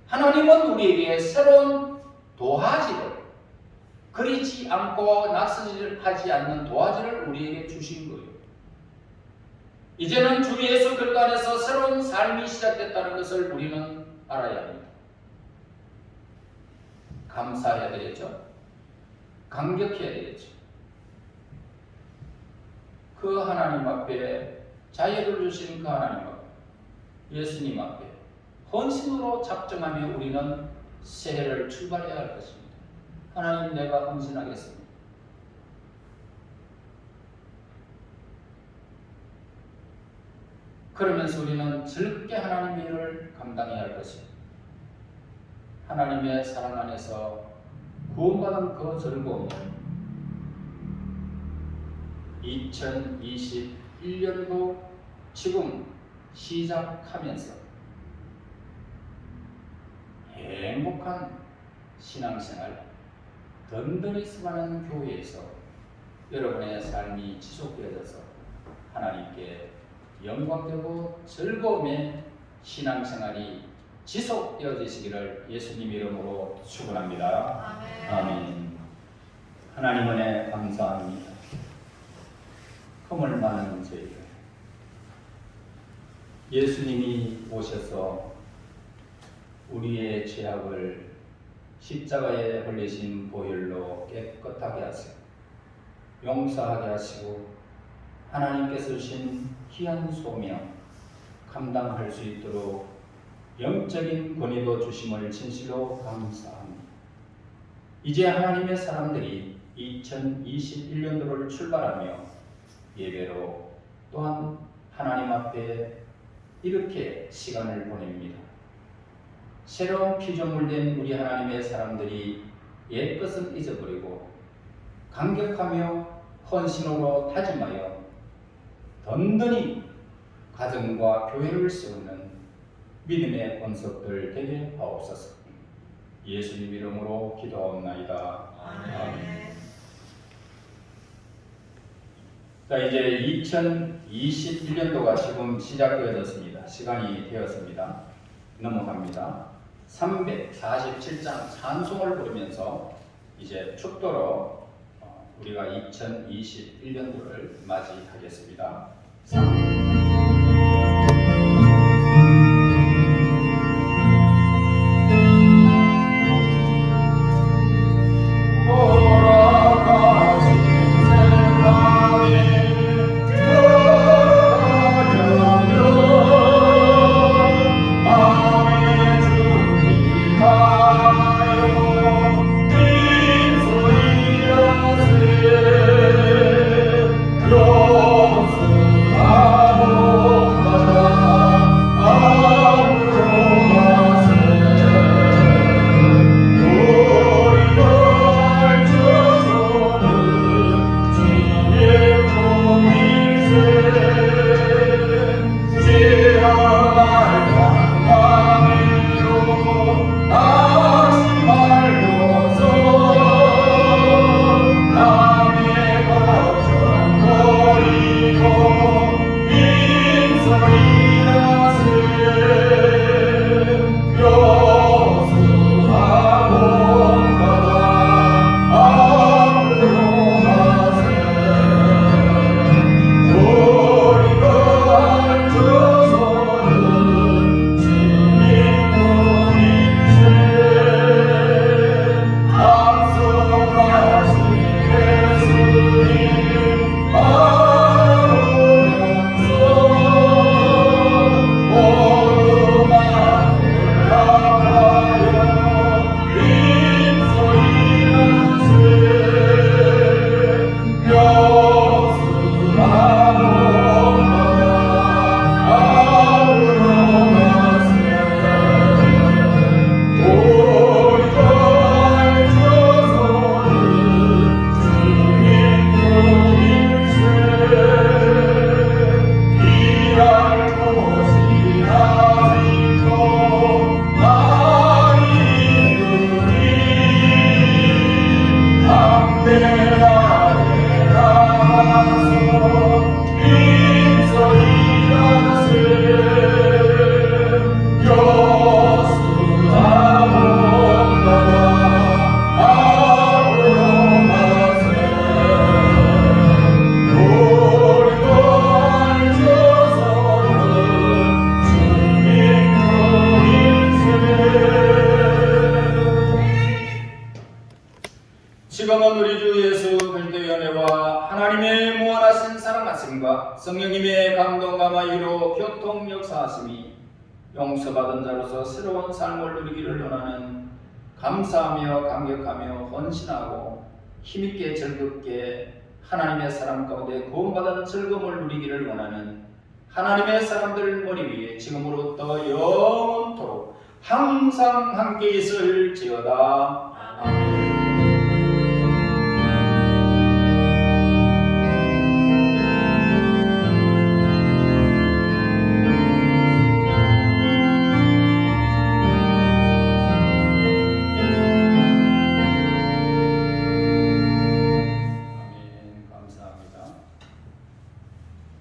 하나님은 우리에게 새로운 도화지를, 그리지 않고 낙서질하지 않는 도화지를 우리에게 주신 거예요. 이제는 주 예수 그리스도 안에서 새로운 삶이 시작됐다는 것을 우리는 알아야 합니다. 감사해야 되겠죠? 감격해야 되겠죠? 그 하나님 앞에, 자유를 주신 그 하나님 앞에, 예수님 앞에 헌신으로 작정하며 우리는 새해를 출발해야 할 것입니다. 하나님, 내가 헌신하겠습니다. 그러면서 우리는 즐겁게 하나님의 일을 감당해야 할 것입니다. 하나님의 사랑 안에서 구원받은 그 즐거움을 2021년도 지금 시작하면서 행복한 신앙생활, 든든히 서가는 교회에서 여러분의 삶이 지속되어져서 하나님께 영광되고 즐거움의 신앙생활이 지속되어지시기를 예수님 이름으로 축원합니다. 아멘. 하나님 은혜 감사합니다. 허물 많은 저희들, 예수님이 오셔서 우리의 죄악을 십자가에 흘리신 보혈로 깨끗하게 하시고 용서하게 하시고 하나님께서 주신 귀한 소명 감당할 수 있도록 영적인 권위도 주심을 진실로 감사합니다. 이제 하나님의 사람들이 2021년도를 출발하며 예배로 또한 하나님 앞에 이렇게 시간을 보냅니다. 새로운 피조물된 우리 하나님의 사람들이 옛것은 잊어버리고 감격하며 헌신으로 다짐하여 든든히 가정과 교회를 세우는 믿음의 본석들 되게 하옵소서. 예수님 이름으로 기도하옵나이다. 아멘. 자, 이제 2021년도가 지금 시작되어졌습니다. 시간이 되었습니다. 넘어갑니다. 347장 찬송을 부르면서 이제 축도로 우리가 2021년도를 맞이하겠습니다. 지금은 우리 주 예수 그리스도의 은혜와 하나님의 무한하신 사랑하심과 성령님의 감동과 마유로 교통 역사하심이 용서받은 자로서 새로운 삶을 누리기를 원하는 감사하며 감격하며 헌신하고 힘있게 즐겁게 하나님의 사람 가운데 구원받은 즐거움을 누리기를 원하는 하나님의 사람들 머리 위에 지금으로부터 영원토록 항상 함께 있을지어다. 아멘.